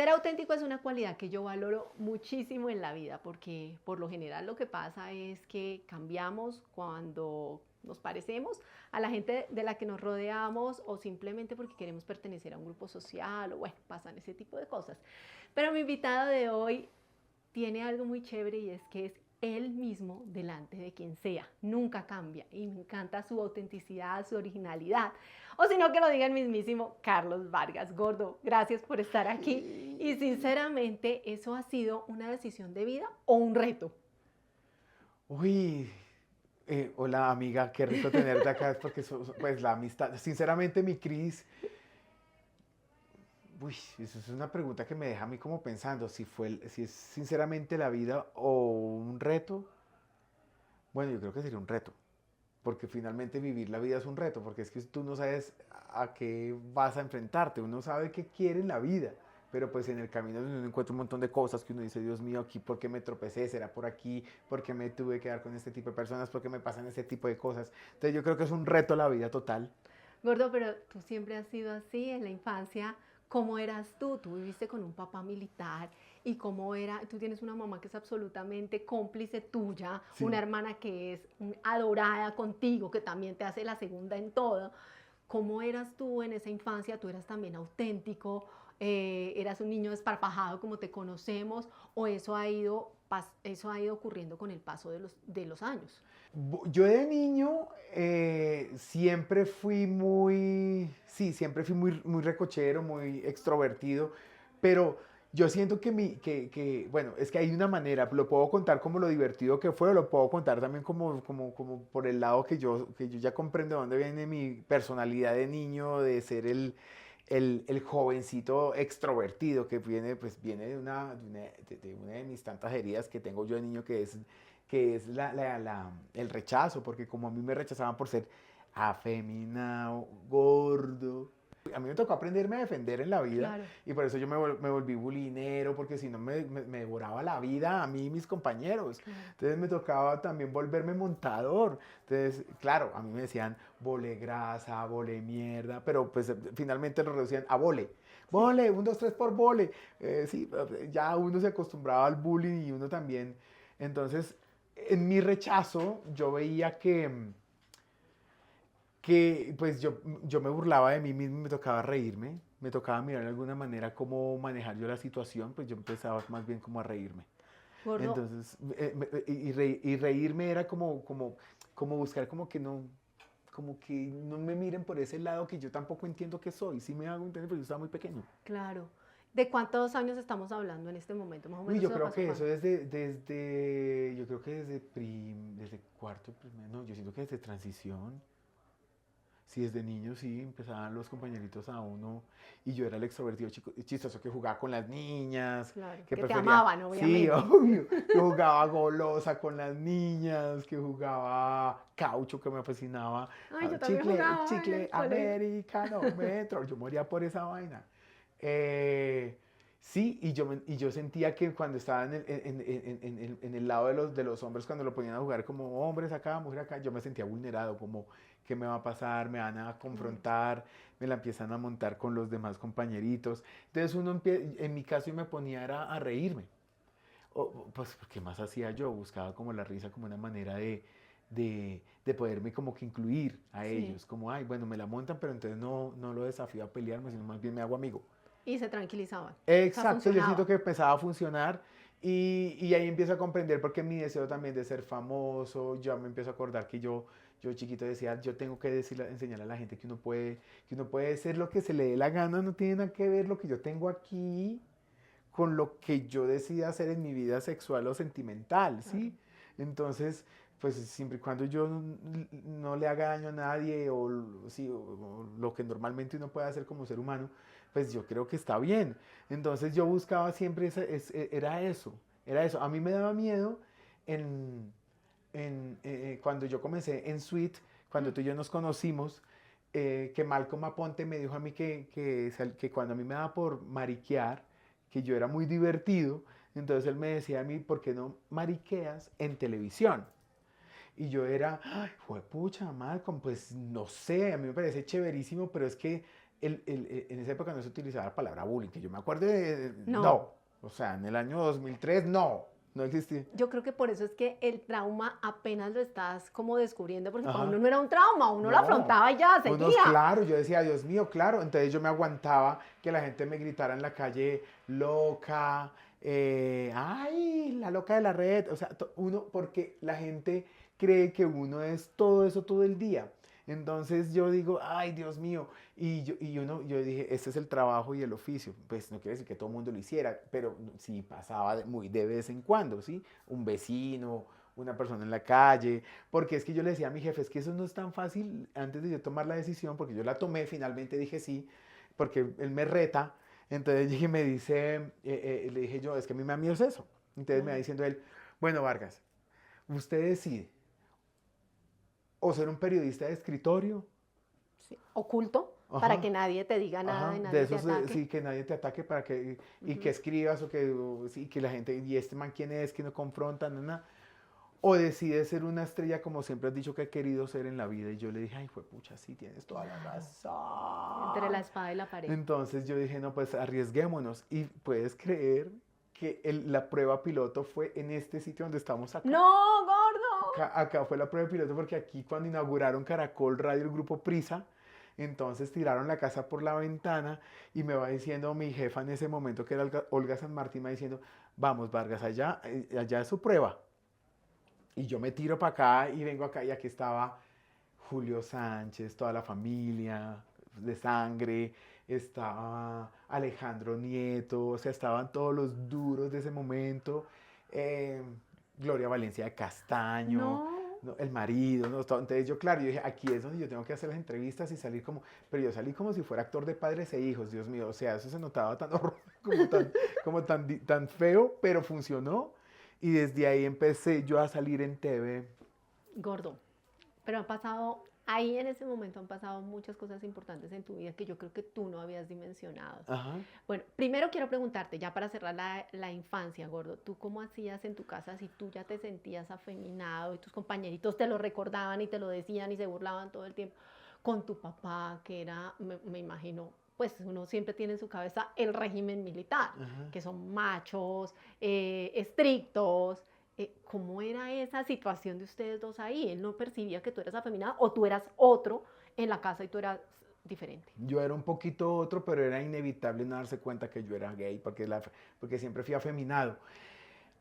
Ser auténtico es una cualidad que yo valoro muchísimo en la vida porque por lo general lo que pasa es que cambiamos cuando nos parecemos a la gente de la que nos rodeamos o simplemente porque queremos pertenecer a un grupo social o bueno, pasan ese tipo de cosas. Pero mi invitado de hoy tiene algo muy chévere y es que es él mismo delante de quien sea, nunca cambia y me encanta su autenticidad, su originalidad. O si no, que lo diga el mismísimo Carlos Vargas. Gordo, gracias por estar aquí y sinceramente, ¿eso ha sido una decisión de vida o un reto? Uy, hola amiga, qué rico tenerte acá, porque pues la amistad, sinceramente mi Cris, uy, eso es una pregunta que me deja a mí como pensando, si es sinceramente la vida o un reto. Bueno, yo creo que sería un reto, porque finalmente vivir la vida es un reto, porque es que tú no sabes a qué vas a enfrentarte, uno sabe qué quiere en la vida, pero pues en el camino uno encuentra un montón de cosas que uno dice, Dios mío, aquí, ¿por qué me tropecé? ¿Será por aquí? ¿Por qué me tuve que dar con este tipo de personas? ¿Por qué me pasan este tipo de cosas? Entonces yo creo que es un reto la vida total. Gordo, pero tú siempre has sido así en la infancia. ¿Cómo eras tú? Tú viviste con un papá militar y cómo era, tú tienes una mamá que es absolutamente cómplice tuya, una Sí. hermana que es adorada contigo, que también te hace la segunda en todo. ¿Cómo eras tú en esa infancia? ¿Tú eras también auténtico? ¿Eras un niño desparpajado como te conocemos? ¿O eso ha ido ocurriendo con el paso de los años? Yo de niño siempre fui siempre fui muy recochero, muy extrovertido, pero yo siento bueno, es que hay una manera, lo puedo contar como lo divertido que fue, o lo puedo contar también como por el lado que yo ya comprendo de dónde viene mi personalidad de niño, de ser el jovencito extrovertido que viene de una de mis tantas heridas que tengo yo de niño, que es el rechazo, porque como a mí me rechazaban por ser afeminado, gordo, a mí me tocó aprenderme a defender en la vida Claro. y por eso yo me volví bulinero, porque si no me devoraba la vida a mí y mis compañeros. Claro. Entonces me tocaba también volverme montador. Entonces, claro, a mí me decían vole grasa, vole mierda, pero pues finalmente lo reducían a vole. Sí. Vole, un, dos, tres por vole. Sí, ya uno se acostumbraba al bullying y uno también. Entonces, en mi rechazo, yo veía que pues yo me burlaba de mí mismo y me tocaba reírme, me tocaba mirar de alguna manera cómo manejar yo la situación, pues yo empezaba más bien como a reírme. Gordo, Entonces, y reírme era como buscar como que no me miren por ese lado que yo tampoco entiendo que soy, sí me hago entender, pero yo estaba muy pequeño. claro. ¿De cuántos años estamos hablando en este momento? Más o Uy, menos yo eso creo pasó que eso cuando. yo creo que desde cuarto, primero, no, yo siento que desde transición. Sí, desde niño sí, empezaban los compañeritos a uno y yo era el extrovertido chistoso que jugaba con las niñas, Claro, que que te prefería, amaban, sí, obviamente. obvio, que jugaba golosa con las niñas, que jugaba caucho, que me fascinaba, Ay, yo también chicle, jugaba en chicle el colegio. americano, metro, yo moría por esa vaina. Eh, sí, y yo sentía que cuando estaba en el lado de los hombres, cuando lo ponían a jugar como hombres acá, mujer acá, yo me sentía vulnerado, como qué me va a pasar, me van a Claro. confrontar, me la empiezan a montar con los demás compañeritos. Entonces en mi caso yo me ponía a reírme. Pues, ¿qué más hacía yo? Buscaba como la risa como una manera de poderme como que incluir a Sí. ellos. Como, ay, bueno, me la montan, pero entonces no lo desafío a pelearme, sino más bien me hago amigo. Y se tranquilizaban. O sea, Exacto, yo siento funcionaba. que empezaba a funcionar y ahí empiezo a comprender porque mi deseo también de ser famoso, ya me empiezo a acordar que yo chiquito decía, yo tengo que enseñar a la gente que uno puede ser lo que se le dé la gana, no tiene nada que ver lo que yo tengo aquí con lo que yo decida hacer en mi vida sexual o sentimental, Claro. ¿sí? Entonces, pues siempre y cuando yo no le haga daño a nadie sí, o lo que normalmente uno puede hacer como ser humano, pues yo creo que está bien. Entonces yo buscaba siempre, era eso. A mí me daba miedo en, cuando yo comencé en Sweet, Mm. cuando tú y yo nos conocimos, que Malcolm Aponte me dijo a mí que cuando a mí me daba por mariquear, que yo era muy divertido, entonces él me decía a mí, ¿por qué no mariqueas en televisión? Y yo era, ay, pucha, Malcolm, pues no sé, a mí me parece chéverísimo, pero es que en esa época no se utilizaba la palabra bullying, que yo me acuerdo de, No. no, o sea, en el año 2003, no existía. Yo creo que por eso es que el trauma apenas lo estás como descubriendo, porque para Ajá. uno no era un trauma, uno lo No, afrontaba y ya, unos, seguía. claro, yo decía, Dios mío, claro, entonces yo me aguantaba que la gente me gritara en la calle, loca, ay, la loca de la red, o sea, uno, porque la gente cree que uno es todo eso todo el día. Entonces yo digo, ay, Dios mío, yo dije, este es el trabajo y el oficio. Pues no quiere decir que todo el mundo lo hiciera, pero sí pasaba muy de vez en cuando, ¿sí? Un vecino, una persona en la calle, porque es que yo le decía a mi jefe, es que eso no es tan fácil antes de yo tomar la decisión, porque yo la tomé, finalmente dije sí, porque él me reta, entonces dije, me dice, le dije yo, es que a mí me da miedo eso. Entonces me va Ujú. diciendo él, bueno, Vargas, usted decide, o ser un periodista de escritorio, Sí, oculto, para ajá, que nadie te diga nada y ajá, de nadie te esos, ataque. sí, que nadie te ataque para que, y que Ujú. escribas, sí, que la gente, y este man quién es, que no confronta, nada. O decide ser una estrella como siempre has dicho que he querido ser en la vida. Y yo le dije, ay, fue pucha, sí, tienes toda la Claro, entre la razón. espada y la pared. Entonces yo dije, no, pues arriesguémonos. Y puedes creer que la prueba piloto fue en este sitio donde estamos acá. ¡No, gordo! Acá fue la prueba piloto porque aquí cuando inauguraron Caracol Radio, el grupo Prisa, entonces tiraron la casa por la ventana y me va diciendo mi jefa en ese momento, que era Olga San Martín, me va diciendo, vamos Vargas, allá es su prueba. Y yo me tiro para acá y vengo acá y aquí estaba Julio Sánchez, toda la familia de sangre, estaba Alejandro Nieto, o sea, estaban todos los duros de ese momento, eh, Gloria Valencia de Castaño, No. ¿no? El marido, ¿no? Entonces yo, claro, yo dije, aquí es donde yo tengo que hacer las entrevistas y salir como, pero yo salí como si fuera actor de Padres e Hijos, Dios mío, o sea, eso se notaba tan horror, tan feo, pero funcionó. Y desde ahí empecé yo a salir en TV. Gordo, pero han pasado, ahí en ese momento han pasado muchas cosas importantes en tu vida que yo creo que tú no habías dimensionado. Ajá. Bueno, primero quiero preguntarte, ya para cerrar la infancia, gordo, ¿tú cómo hacías en tu casa si tú ya te sentías afeminado y tus compañeritos te lo recordaban y te lo decían y se burlaban todo el tiempo con tu papá, que era, me imagino, pues uno siempre tiene en su cabeza el régimen militar, Ajá. que son machos, estrictos? ¿Cómo era esa situación de ustedes dos ahí? ¿Él no percibía que tú eras afeminada o tú eras otro en la casa y tú eras diferente? Yo era un poquito otro, pero era inevitable no darse cuenta que yo era gay, porque siempre fui afeminado.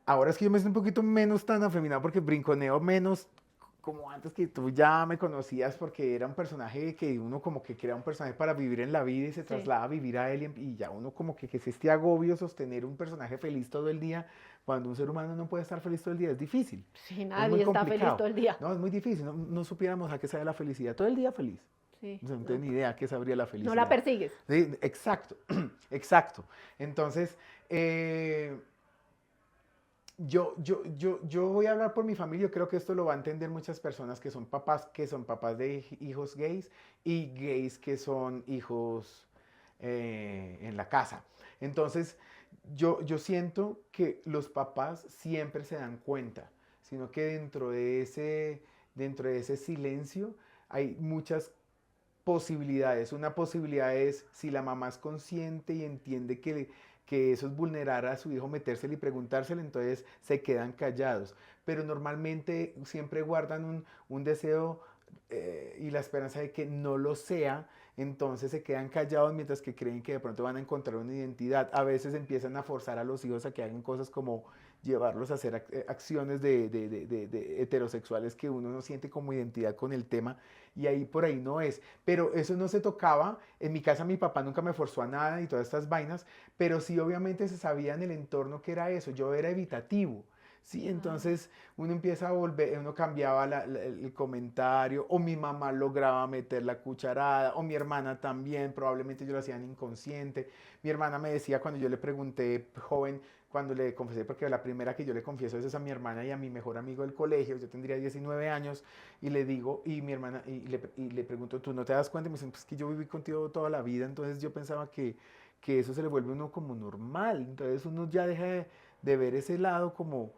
Ahora es que yo me siento un poquito menos tan afeminado porque brinconeo menos como antes, que tú ya me conocías, porque era un personaje que uno como que crea un personaje para vivir en la vida y se Sí. traslada a vivir a él, y ya uno como que es este agobio sostener un personaje feliz todo el día, cuando un ser humano no puede estar feliz todo el día, es difícil, Sí, es muy nadie está feliz complicado, todo el día. no, es muy difícil, no supiéramos a qué sabe la felicidad, todo el día feliz. Sí, No tengo no, ni idea a qué sabría la no la felicidad. persigues. Sí, exacto, exacto. Entonces, yo voy a hablar por mi familia. Yo creo que esto lo va a entender muchas personas que son papás de hijos gays y gays que son hijos en la casa. Entonces, yo siento que los papás siempre se dan cuenta, sino que dentro de ese silencio hay muchas posibilidades. Una posibilidad es si la mamá es consciente y entiende que eso es vulnerar a su hijo, metérselo y preguntárselo, entonces se quedan callados. Pero normalmente siempre guardan un deseo y la esperanza de que no lo sea, entonces se quedan callados mientras que creen que de pronto van a encontrar una identidad. A veces empiezan a forzar a los hijos a que hagan cosas como llevarlos a hacer acciones de heterosexuales que uno no siente como identidad con el tema, y ahí por ahí no es. Pero eso no se tocaba. En mi casa mi papá nunca me forzó a nada y todas estas vainas, pero sí obviamente se sabía en el entorno que era eso. Yo era evitativo. Sí, Ah, entonces uno empieza a volver, uno cambiaba el comentario, o mi mamá lograba meter la cucharada, o mi hermana también, probablemente yo lo hacía inconsciente. Mi hermana me decía cuando yo le pregunté, joven, cuando le confesé, porque la primera que yo le confieso es a mi hermana y a mi mejor amigo del colegio, yo tendría 19 años, y le digo, y mi hermana, y le pregunto, ¿tú no te das cuenta? Y me dicen, pues que yo viví contigo toda la vida, entonces yo pensaba que eso se le vuelve a uno como normal, entonces uno ya deja de ver ese lado como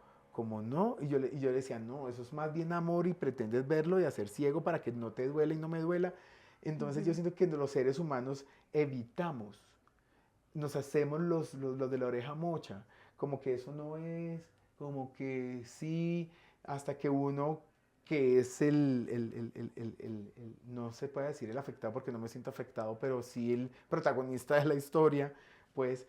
no, y yo le decía, no, eso es más bien amor y pretendes verlo y hacer ciego para que no te duela y no me duela, Entonces yo siento que los seres humanos evitamos, nos hacemos los de la oreja mocha, como que eso no es, como que sí, hasta que uno que es no se puede decir el afectado porque no me siento afectado, pero sí el protagonista de la historia, pues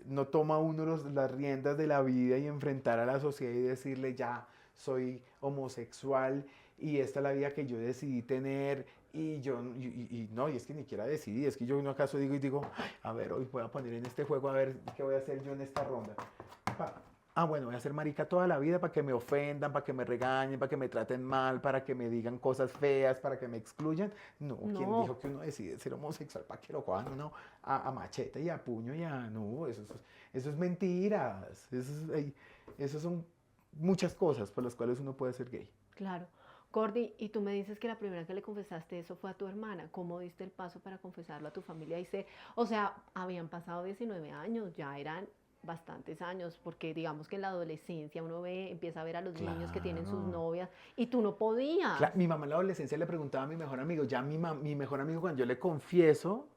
no toma uno las riendas de la vida y enfrentar a la sociedad y decirle ya soy homosexual y esta es la vida que yo decidí tener y yo, no, y es que ni siquiera decidí, es que yo no acaso digo y digo, a ver, hoy voy a poner en este juego a ver qué voy a hacer yo en esta ronda. Bueno, voy a ser marica toda la vida para que me ofendan, para que me regañen, para que me traten mal, para que me digan cosas feas, para que me excluyan. No, ¿quién No, dijo que uno decide ser homosexual para que lo cojan uno a machete y a puño y a... No, eso es mentiras. Eso son muchas cosas por las cuales uno puede ser gay. claro. Cordy, y tú me dices que la primera que le confesaste eso fue a tu hermana. ¿Cómo diste el paso para confesarlo a tu familia? O sea, habían pasado 19 años, ya eran bastantes años, porque digamos que en la adolescencia uno ve, empieza a ver a los niños que tienen sus Claro. novias y tú no podías. Mi mamá en la adolescencia le preguntaba a mi mejor amigo, ya mi mejor amigo cuando yo le confieso,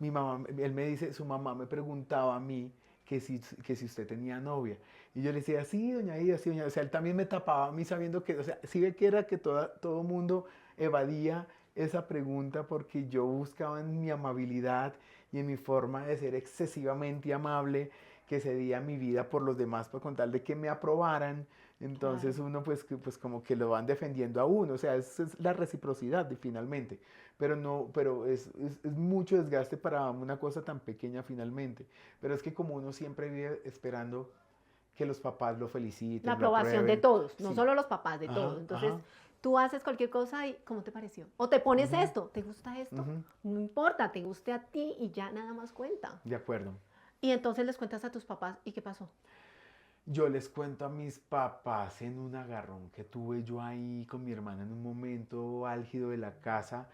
él me dice, su mamá me preguntaba a mí que si usted tenía novia. Y yo le decía, sí, doña Ida, sí, doña Ida. O sea, él también me tapaba a mí sabiendo que, o sea, sí ve que era que todo mundo evadía esa pregunta porque yo buscaba en mi amabilidad y en mi forma de ser excesivamente amable que cedía mi vida por los demás por contar de que me aprobaran. Entonces Claro. uno pues como que lo van defendiendo a uno, o sea, es la reciprocidad finalmente, pero no, pero es mucho desgaste para una cosa tan pequeña finalmente, pero es que como uno siempre vive esperando que los papás lo La feliciten, lo aprobación de aprueben, todos, no sí, solo los papás, de todos. ajá, Entonces, ajá, tú haces cualquier cosa y ¿cómo te pareció? O te pones ujú, esto, ¿te gusta esto? ujú, No importa, te guste a ti y ya nada más cuenta. de acuerdo. Y entonces les cuentas a tus papás y qué pasó. Yo les cuento a mis papás en un agarrón que tuve yo ahí con mi hermana en un momento álgido de la casa,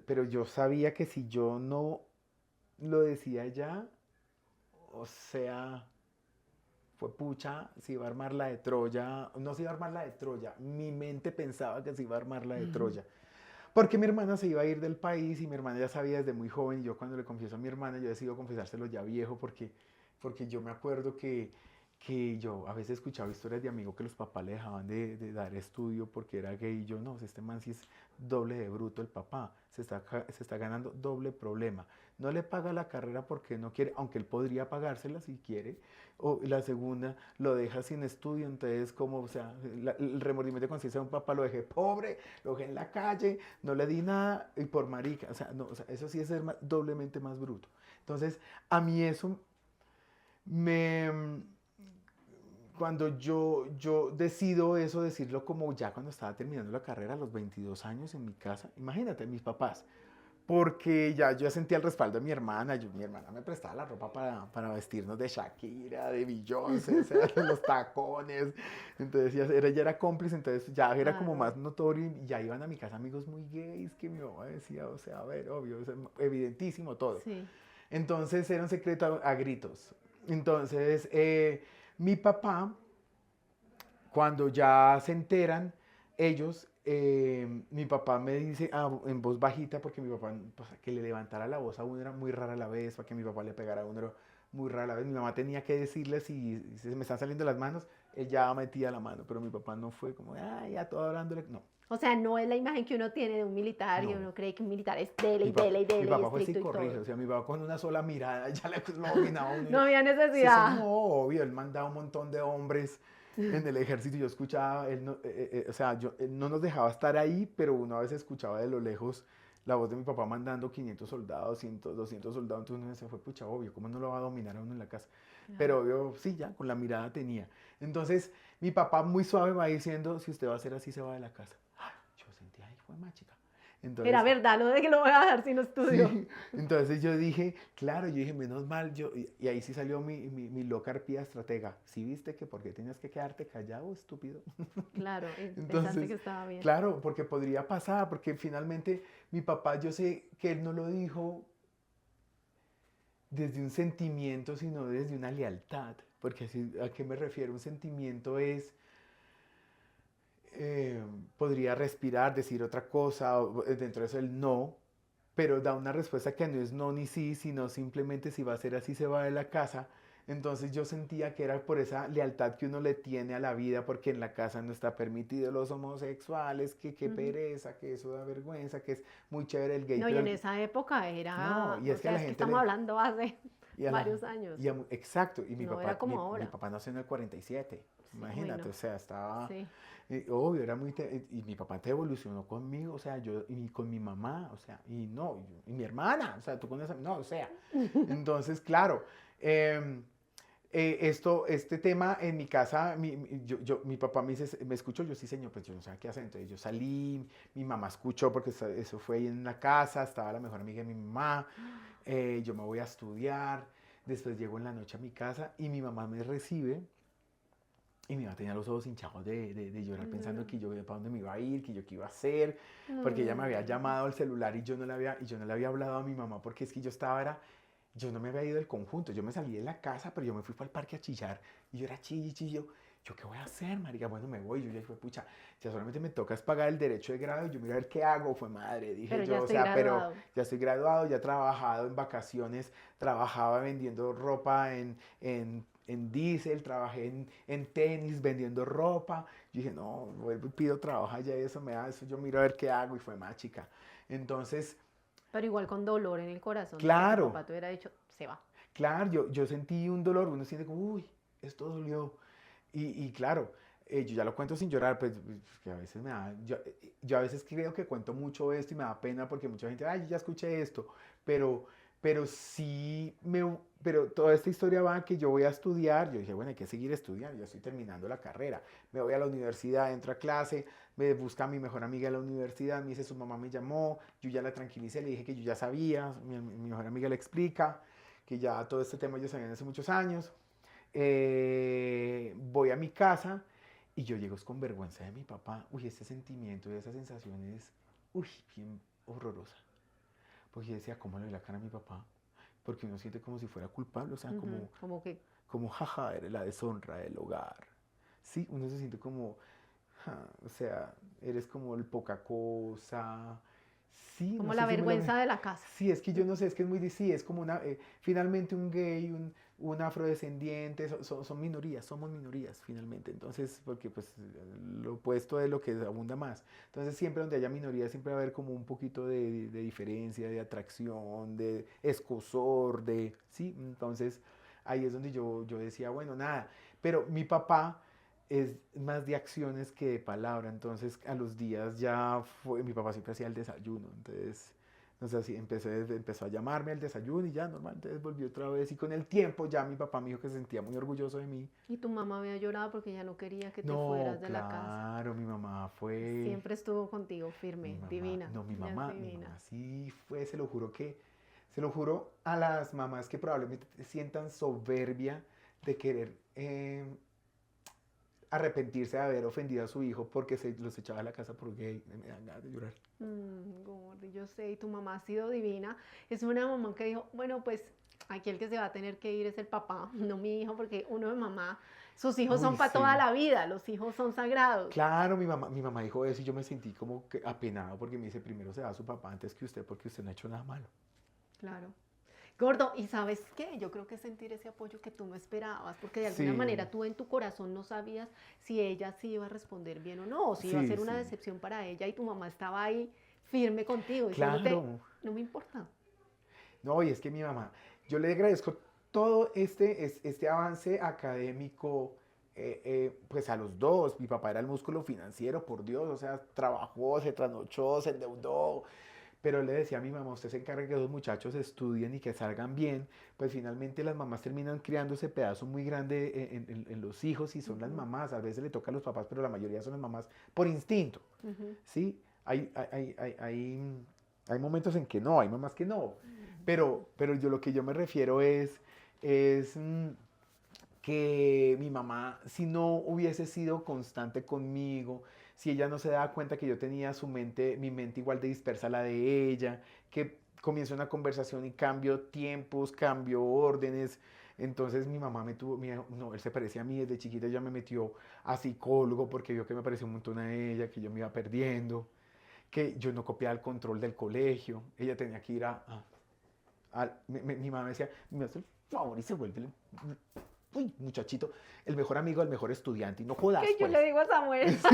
pero yo sabía que si yo no lo decía ya, o sea, fue pucha, se iba a armar la de Troya, no se iba a armar la de Troya, mi mente pensaba que se iba a armar la de Ujú. Troya, porque mi hermana se iba a ir del país y mi hermana ya sabía desde muy joven, y yo cuando le confieso a mi hermana, yo decido confesárselo ya viejo, porque yo me acuerdo que yo a veces escuchaba historias de amigos que los papás le dejaban de dar estudio porque era gay, y yo no, este man sí es doble de bruto el papá, se está ganando doble problema. No le paga la carrera porque no quiere, aunque él podría pagársela si quiere, o la segunda lo deja sin estudio, entonces como, o sea, el remordimiento de conciencia de un papá, lo dejé pobre, lo dejé en la calle, no le di nada y por marica, o sea, no, o sea, eso sí es ser doblemente más bruto. Entonces, a mí eso me, cuando yo decido eso, decirlo como ya cuando estaba terminando la carrera a los 22 años en mi casa, imagínate, mis papás, porque ya yo sentía el respaldo de mi hermana, mi hermana me prestaba la ropa para vestirnos de Shakira, de Beyoncé, o sea, los tacones, entonces ya era cómplice, entonces ya era como Claro, más notorio y ya iban a mi casa amigos muy gays que mi mamá decía, o sea, a ver, obvio, o sea, evidentísimo todo. sí. Entonces era un secreto a gritos. Entonces mi papá, cuando ya se enteran ellos, mi papá me dice en voz bajita, porque mi papá, pues, que le levantara la voz a uno era muy rara a la vez, para que mi papá le pegara a uno era muy rara a la vez. Mi mamá tenía que decirle si se me están saliendo las manos, ella metía la mano, pero mi papá no fue como, ya todo hablándole. No, O sea, no es la imagen que uno tiene de un militar y no. uno cree que un militar es dele y Mi papá, dele y mi dele y papá fue estricto y psicorrige, o todo. sea, mi papá con una sola mirada ya lo dominaba a uno. No había Sí, señor, necesidad. obvio, él mandaba un montón de hombres en el ejército y yo escuchaba, él no, o sea, él no nos dejaba estar ahí, pero uno a veces escuchaba de lo lejos la voz de mi papá mandando 500 soldados, 100, 200 soldados, entonces uno se fue, pucha, obvio, ¿cómo no lo va a dominar a uno en la casa? Claro. Pero obvio, sí, ya, con la mirada tenía. Entonces, mi papá muy suave va diciendo, si usted va a hacer así, se va de la casa. Ay, yo sentí, ay, fue más chica. Era Entonces, verdad lo de que lo voy a dejar sin estudio. sí, entonces yo dije, claro, yo dije, menos mal, y ahí sí salió mi loca arpía estratega. ¿Sí viste que por qué tenías que quedarte callado, estúpido? Claro, pensaste que Entonces, estaba bien. claro, porque podría pasar, porque finalmente mi papá, yo sé que él no lo dijo desde un sentimiento, sino desde una lealtad, porque ¿a qué me refiero? Un sentimiento es podría respirar, decir otra cosa, o dentro de eso el no, pero da una respuesta que no es no ni sí, sino simplemente si va a ser así se va de la casa. Entonces yo sentía que era por esa lealtad que uno le tiene a la vida, porque en la casa no está permitido los homosexuales, que qué Ujú. pereza, que eso da vergüenza, que es muy chévere el gay, No, y pero en esa época no, era, y o es que a sea, la es que gente estamos le... hablando hace Y a la, varios años. exacto, y No era como mi ahora. papá nació en el 47, Sí, uy, imagínate, no. o sea, estaba, Sí. obvio, era muy, y mi papá te evolucionó conmigo, o sea, yo, y con mi mamá, o sea, y no, y mi hermana, o sea, tú con esa, no, o sea, entonces, claro, em, este tema en mi casa, mi papá me dice, ¿me escuchó? Yo sí, señor, pues yo no sabía qué hacer. Entonces yo salí, mi mamá escuchó porque eso fue ahí en la casa, estaba la mejor amiga de mi mamá, yo me voy a estudiar, después llego en la noche a mi casa y mi mamá me recibe y mi mamá tenía los ojos hinchados de llorar pensando No, que yo para dónde me iba a ir, que yo qué iba a hacer, porque ella me había no. llamado al celular y yo no le había hablado a mi mamá porque es que yo estaba, yo no me había ido del conjunto, yo me salí de la casa, pero yo me fui para el parque a chillar y yo era chillo, yo qué voy a hacer, marica, bueno, me voy, yo ya fue pucha, ya solamente me toca es pagar el derecho de grado y yo mira a ver qué hago, fue madre, dije Pero ya yo, o estoy sea, pero graduado. ya estoy graduado, ya he trabajado en vacaciones, trabajaba vendiendo ropa en diésel, trabajé en tenis vendiendo ropa, yo dije, no, vuelvo y pido trabajo allá y eso me da, eso yo miro a ver qué hago y fue más chica, entonces, Pero igual con dolor en el corazón de que tu claro, papá te hubiera dicho, se va. claro, yo sentí un dolor, uno siente como, uy, esto dolió. Y claro, yo ya lo cuento sin llorar, pues que a veces me da, yo a veces creo que cuento mucho esto y me da pena porque mucha gente, ay, yo ya escuché esto, pero, pero sí, pero toda esta historia va a que yo voy a estudiar, yo dije, bueno, hay que seguir estudiando, yo estoy terminando la carrera, me voy a la universidad, entro a clase, me busca a mi mejor amiga en la universidad, me dice, su mamá me llamó, yo ya la tranquilicé, le dije que yo ya sabía, mi mejor amiga le explica que ya todo este tema ellos sabían hace muchos años. Voy a mi casa y yo llego con vergüenza de mi papá. Uy, ese sentimiento y esa sensación es, uy, bien horrorosa. Porque yo decía, ¿cómo le doy la cara a mi papá? Porque uno siente como si fuera culpable, o sea, Ujú, como que, como jaja, eres la deshonra del hogar. Sí, uno se siente como, ja, o sea, eres como el poca cosa. Sí, no como sé la si me lo... vergüenza de la casa. Sí, es que yo no sé, es que es muy... Sí, es como una... finalmente un gay, un afrodescendiente, son minorías, somos minorías finalmente. Entonces, porque pues lo opuesto es lo que abunda más. Entonces, siempre donde haya minorías, siempre va a haber como un poquito de diferencia, de atracción, de escosor, de... Sí, entonces ahí es donde yo decía, bueno, nada. Pero mi papá es más de acciones que de palabra. Entonces, a los días ya fue, mi papá siempre hacía el desayuno. Entonces, no sé, así empezó a llamarme al desayuno y ya normal. Entonces volvió otra vez. Y con el tiempo ya mi papá me dijo que se sentía muy orgulloso de mí. Y tu mamá había llorado porque ya no quería que te fueras No, de la casa. claro, mi mamá fue. Siempre estuvo contigo, firme, divina. No, Ella es mi divina. mamá sí fue, se lo juro a las mamás que probablemente sientan soberbia de querer arrepentirse de haber ofendido a su hijo porque se los echaba a la casa por gay. Me dan ganas de llorar. Gordi, yo sé, y tu mamá ha sido divina. Es una mamá que dijo, bueno, pues aquí el que se va a tener que ir es el papá, no mi hijo, porque uno de mamá, sus hijos Uy, son para toda sí. la vida, los hijos son sagrados. Claro, mi mamá dijo eso y yo me sentí como que apenado porque me dice, primero se va su papá antes que usted porque usted no ha hecho nada malo. Claro. Gordo, ¿y sabes qué? Yo creo que sentir ese apoyo que tú no esperabas, porque de alguna Sí, manera tú en tu corazón no sabías si ella sí iba a responder bien o no, o si iba a sí, ser una sí. decepción para ella y tu mamá estaba ahí firme contigo, diciéndote, Claro. no me importa. No, y es que mi mamá, yo le agradezco todo este avance académico, pues a los dos. Mi papá era el músculo financiero, por Dios, o sea, trabajó, se trasnochó, se endeudó, pero le decía a mi mamá, usted se encarga que los muchachos estudien y que salgan bien, pues finalmente las mamás terminan creando ese pedazo muy grande en los hijos y son las Ujú, mamás, a veces le toca a los papás, pero la mayoría son las mamás por instinto, ujú, ¿sí? Hay momentos en que no, hay mamás que no, pero yo lo que yo me refiero es que mi mamá, si no hubiese sido constante conmigo, si ella no se daba cuenta que yo tenía mi mente igual de dispersa a la de ella, que comienza una conversación y cambio tiempos, cambio órdenes, Entonces mi mamá me tuvo, no, él se parecía a mí desde chiquita, ya me metió a psicólogo porque vio que me parecía un montón a ella, que yo me iba perdiendo, que yo no copiaba el control del colegio, ella tenía que ir mi mamá me decía, me hace el favor y se vuelve uy, muchachito, el mejor amigo del mejor estudiante, y no jodas, Que yo pues. le digo a Samuel. Sí,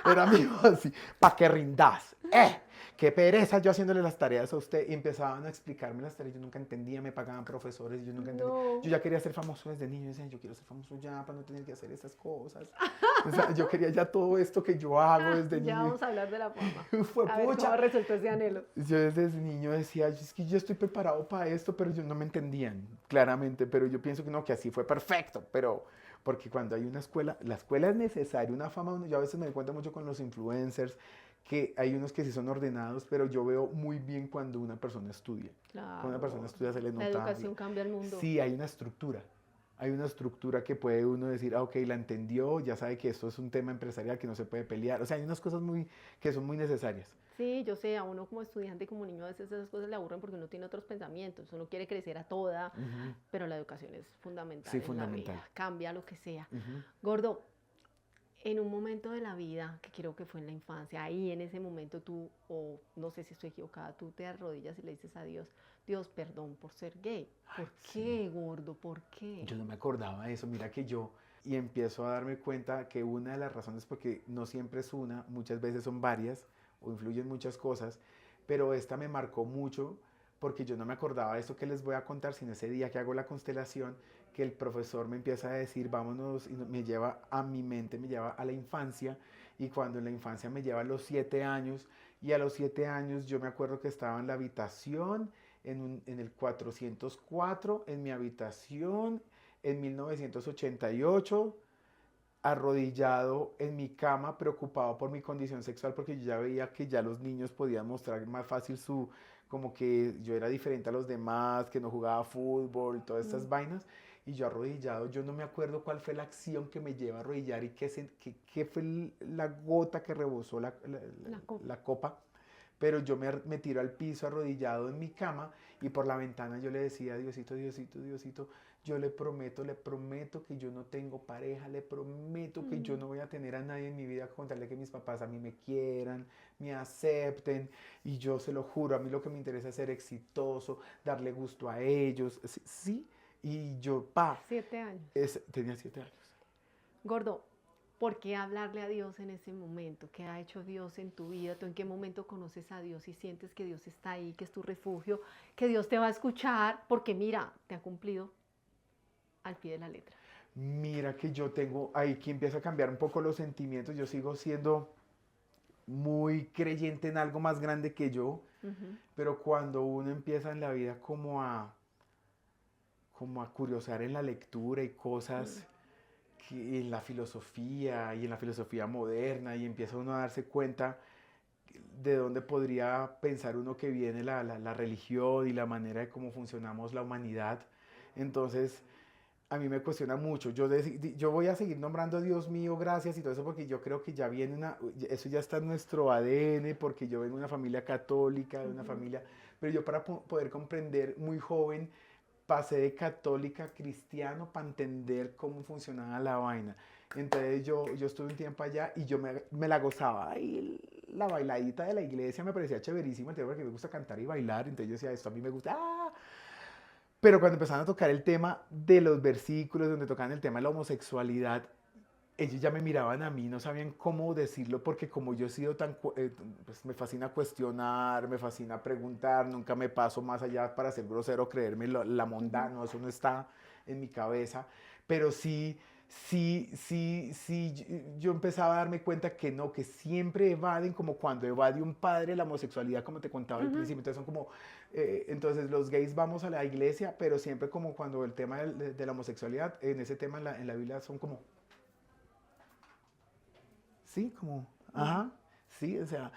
era amigo así, para que rindas. Qué pereza yo haciéndole las tareas a usted. Y empezaban a explicarme las tareas, yo nunca entendía, me pagaban profesores, yo nunca entendía. Yo No. ya quería ser famoso desde niño, yo decía, yo quiero ser famoso ya para no tener que hacer esas cosas. O sea, yo quería ya todo esto que yo hago desde Ya niño. vamos a hablar de la fama. Fue A ver pucha. cómo resultó ese anhelo. Yo desde niño decía, es que yo estoy preparado para esto, pero yo no me entendían claramente, pero yo pienso que no, que así fue perfecto, pero porque cuando hay una escuela, la escuela es necesaria, una fama, yo a veces me doy cuenta mucho con los influencers, que hay unos que sí son ordenados, pero yo veo muy bien cuando una persona estudia. Cuando una persona Claro. estudia se le La nota. educación cambia el mundo. Sí, hay una estructura. Hay una estructura que puede uno decir, ah, ok, la entendió, ya sabe que esto es un tema empresarial que no se puede pelear. O sea, hay unas cosas que son muy necesarias. Sí, yo sé, a uno como estudiante y como niño a veces esas cosas le aburren porque uno tiene otros pensamientos, uno quiere crecer a toda, pero la educación es fundamental Sí, en la fundamental. vida, cambia lo que sea. Ujú. Gordo, en un momento de la vida, que creo que fue en la infancia, ahí en ese momento tú, o no sé si estoy equivocada, tú te arrodillas y le dices a Dios, Dios, perdón por ser gay. ¿Por qué, gordo? ¿Por qué? Yo no me acordaba de eso, mira que yo, y empiezo a darme cuenta que una de las razones, porque no siempre es una, muchas veces son varias, o influyen muchas cosas, pero esta me marcó mucho porque yo no me acordaba de esto que les voy a contar, sino ese día que hago la constelación, que el profesor me empieza a decir, vámonos, y me lleva a mi mente, me lleva a la infancia, y cuando en la infancia me lleva a los 7 años, y a los 7 años yo me acuerdo que estaba en la habitación, en el 404, en mi habitación, en 1988, arrodillado en mi cama, preocupado por mi condición sexual, porque yo ya veía que ya los niños podían mostrar más fácil como que yo era diferente a los demás, que no jugaba fútbol, todas estas vainas, y yo arrodillado, yo no me acuerdo cuál fue la acción que me lleva a arrodillar y qué fue la gota que rebosó la copa, pero yo me tiro al piso arrodillado en mi cama y por la ventana yo le decía, Diosito, Diosito, Diosito, yo le prometo que yo no tengo pareja, le prometo que yo no voy a tener a nadie en mi vida, contarle que mis papás a mí me quieran, me acepten, y yo se lo juro, a mí lo que me interesa es ser exitoso, darle gusto a ellos, sí, y yo, 7 años. Tenía 7 años. Gordo, ¿por qué hablarle a Dios en ese momento? ¿Qué ha hecho Dios en tu vida? ¿Tú en qué momento conoces a Dios y sientes que Dios está ahí, que es tu refugio, que Dios te va a escuchar? Porque mira, te ha cumplido al pie de la letra. Mira que yo tengo ahí que empieza a cambiar un poco los sentimientos, yo sigo siendo muy creyente en algo más grande que yo, pero cuando uno empieza en la vida como a curiosear en la lectura y cosas en la filosofía y en la filosofía moderna, y empieza uno a darse cuenta de dónde podría pensar uno que viene la religión y la manera de cómo funcionamos la humanidad. Entonces, a mí me cuestiona mucho. Yo voy a seguir nombrando a Dios mío, gracias y todo eso, porque yo creo que ya viene eso ya está en nuestro ADN, porque yo vengo de una familia católica, de una familia, pero yo para poder comprender muy joven, pasé de católica a cristiano para entender cómo funcionaba la vaina. Entonces yo estuve un tiempo allá y yo me la gozaba. Ay, la bailadita de la iglesia me parecía chéverísima, porque me gusta cantar y bailar, entonces yo decía, esto a mí me gusta. ¡Ah! Pero cuando empezaron a tocar el tema de los versículos, donde tocaban el tema de la homosexualidad, ellos ya me miraban a mí, no sabían cómo decirlo, porque como yo he sido pues me fascina cuestionar, me fascina preguntar, nunca me paso más allá para ser grosero, creerme la mondad, no, eso no está en mi cabeza, pero yo empezaba a darme cuenta que no, que siempre evaden, como cuando evade un padre la homosexualidad, como te contaba al principio, entonces son como, entonces los gays vamos a la iglesia, pero siempre como cuando el tema de la homosexualidad, en ese tema en la Biblia son como, sí, como, ajá, sí, o sea,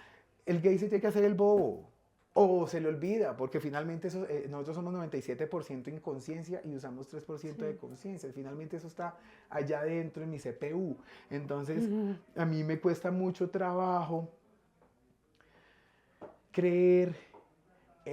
el gay se tiene que hacer el bobo, o se le olvida, porque finalmente nosotros somos 97% inconsciencia y usamos 3% de conciencia, finalmente eso está allá adentro en mi CPU, entonces a mí me cuesta mucho trabajo creer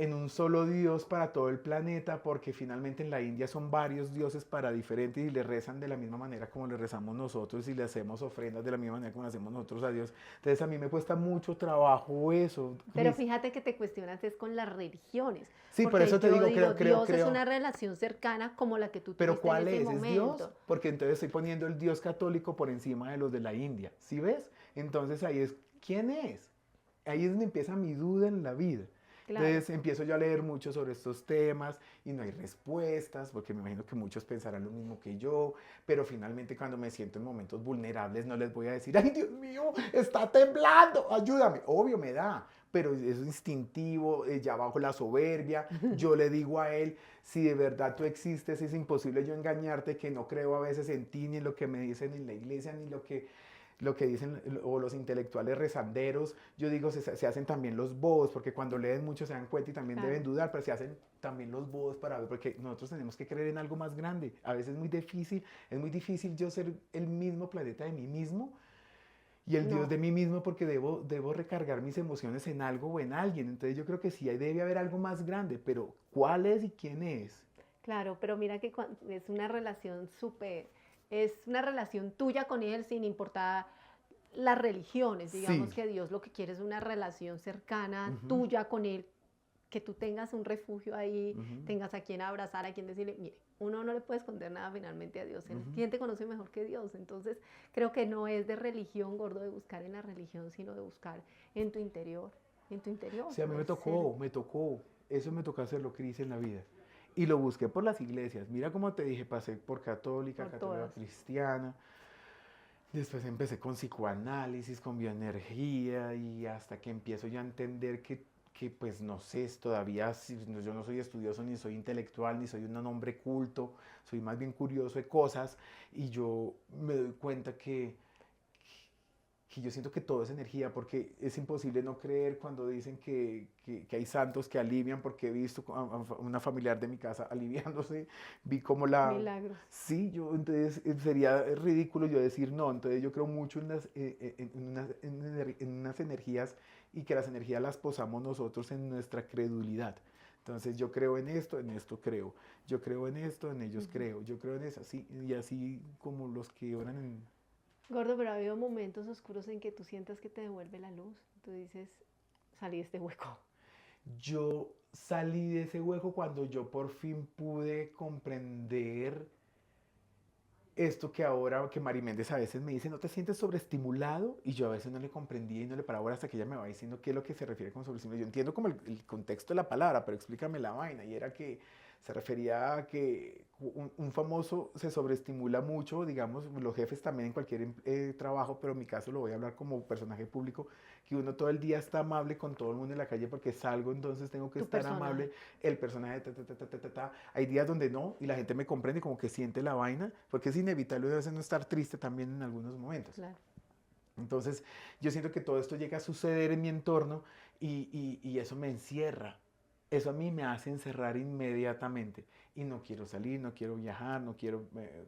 en un solo Dios para todo el planeta, porque finalmente en la India son varios dioses para diferentes y le rezan de la misma manera como le rezamos nosotros y le hacemos ofrendas de la misma manera como le hacemos nosotros a Dios. Entonces a mí me cuesta mucho trabajo eso, Pero Cris. fíjate que te cuestionas es con las religiones, Sí, por porque eso te yo digo, digo, Dios es creo. una relación cercana como la que tú Pero tuviste en ¿cuál ese es? ¿Es Dios? momento. Porque entonces estoy poniendo el Dios católico por encima de los de la India. ¿Sí ves? Entonces ahí es, ¿quién es? Ahí es donde empieza mi duda en la vida. Claro, Entonces empiezo yo a leer mucho sobre estos temas y no hay respuestas, porque me imagino que muchos pensarán lo mismo que yo, pero finalmente cuando me siento en momentos vulnerables no les voy a decir, ay Dios mío, está temblando, ayúdame. Obvio me da, pero es instintivo, ya bajo la soberbia, yo le digo a él, si de verdad tú existes, es imposible yo engañarte, que no creo a veces en ti, ni en lo que me dicen en la iglesia, ni lo que dicen o los intelectuales rezanderos, yo digo, se hacen también los bobos, porque cuando leen mucho se dan cuenta y también deben claro. dudar, pero se hacen también los bobos para ver, porque nosotros tenemos que creer en algo más grande. A veces es muy difícil yo ser el mismo planeta de mí mismo y el Dios No, de mí mismo porque debo recargar mis emociones en algo o en alguien. Entonces yo creo que sí, ahí debe haber algo más grande, pero ¿cuál es y quién es? claro, pero mira que es una relación súper, es una relación tuya con él sin importar las religiones. Digamos Sí. que Dios lo que quiere es una relación cercana Ujú, tuya con él, que tú tengas un refugio ahí, ujú, tengas a quien abrazar, a quien decirle, mire, uno no le puede esconder nada finalmente a Dios, él ujú. quien te conoce mejor que Dios. Entonces creo que no es de religión, gordo, de buscar en la religión, sino de buscar en tu interior, en tu interior, Sí, a mí poder ser me tocó, eso me tocó hacerlo, Cris, en la vida. Y lo busqué por las iglesias. Mira como te dije, pasé por católica, por católica todas. cristiana. Después empecé con psicoanálisis, con bioenergía y hasta que empiezo ya a entender que pues no sé, todavía yo no soy estudioso, ni soy intelectual, ni soy un hombre culto, soy más bien curioso de cosas y yo me doy cuenta que yo siento que todo es energía, porque es imposible no creer cuando dicen que hay santos que alivian, porque he visto a una familiar de mi casa aliviándose, vi como la... Milagros. Sí, yo, entonces sería ridículo yo decir no, entonces yo creo mucho en unas energías y que las energías las posamos nosotros en nuestra credulidad. Entonces yo creo en esto creo, yo creo en esto, en ellos Ujú. creo, yo creo en eso, así, y así como los que oran en... Gordo, pero ha habido momentos oscuros en que tú sientas que te devuelve la luz. Tú dices, salí de este hueco. Yo salí de ese hueco cuando yo por fin pude comprender esto que ahora, que Mari Méndez a veces me dice, ¿no te sientes sobreestimulado? Y yo a veces no le comprendía y no le paraba hasta que ella me va diciendo qué es lo que se refiere con sobreestimulado. Yo entiendo como el contexto de la palabra, pero explícame la vaina. Y era que se refería a que un famoso se sobreestimula mucho, digamos, los jefes también en cualquier trabajo, pero en mi caso lo voy a hablar como personaje público, que uno todo el día está amable con todo el mundo en la calle porque salgo, entonces tengo que Tu estar personaje. amable, el personaje, hay días donde no, y la gente me comprende, como que siente la vaina, porque es inevitable a veces no estar triste también en algunos momentos. Claro. Entonces, yo siento que todo esto llega a suceder en mi entorno y eso me encierra. Eso a mí me hace encerrar inmediatamente. Y no quiero salir, no quiero viajar, no quiero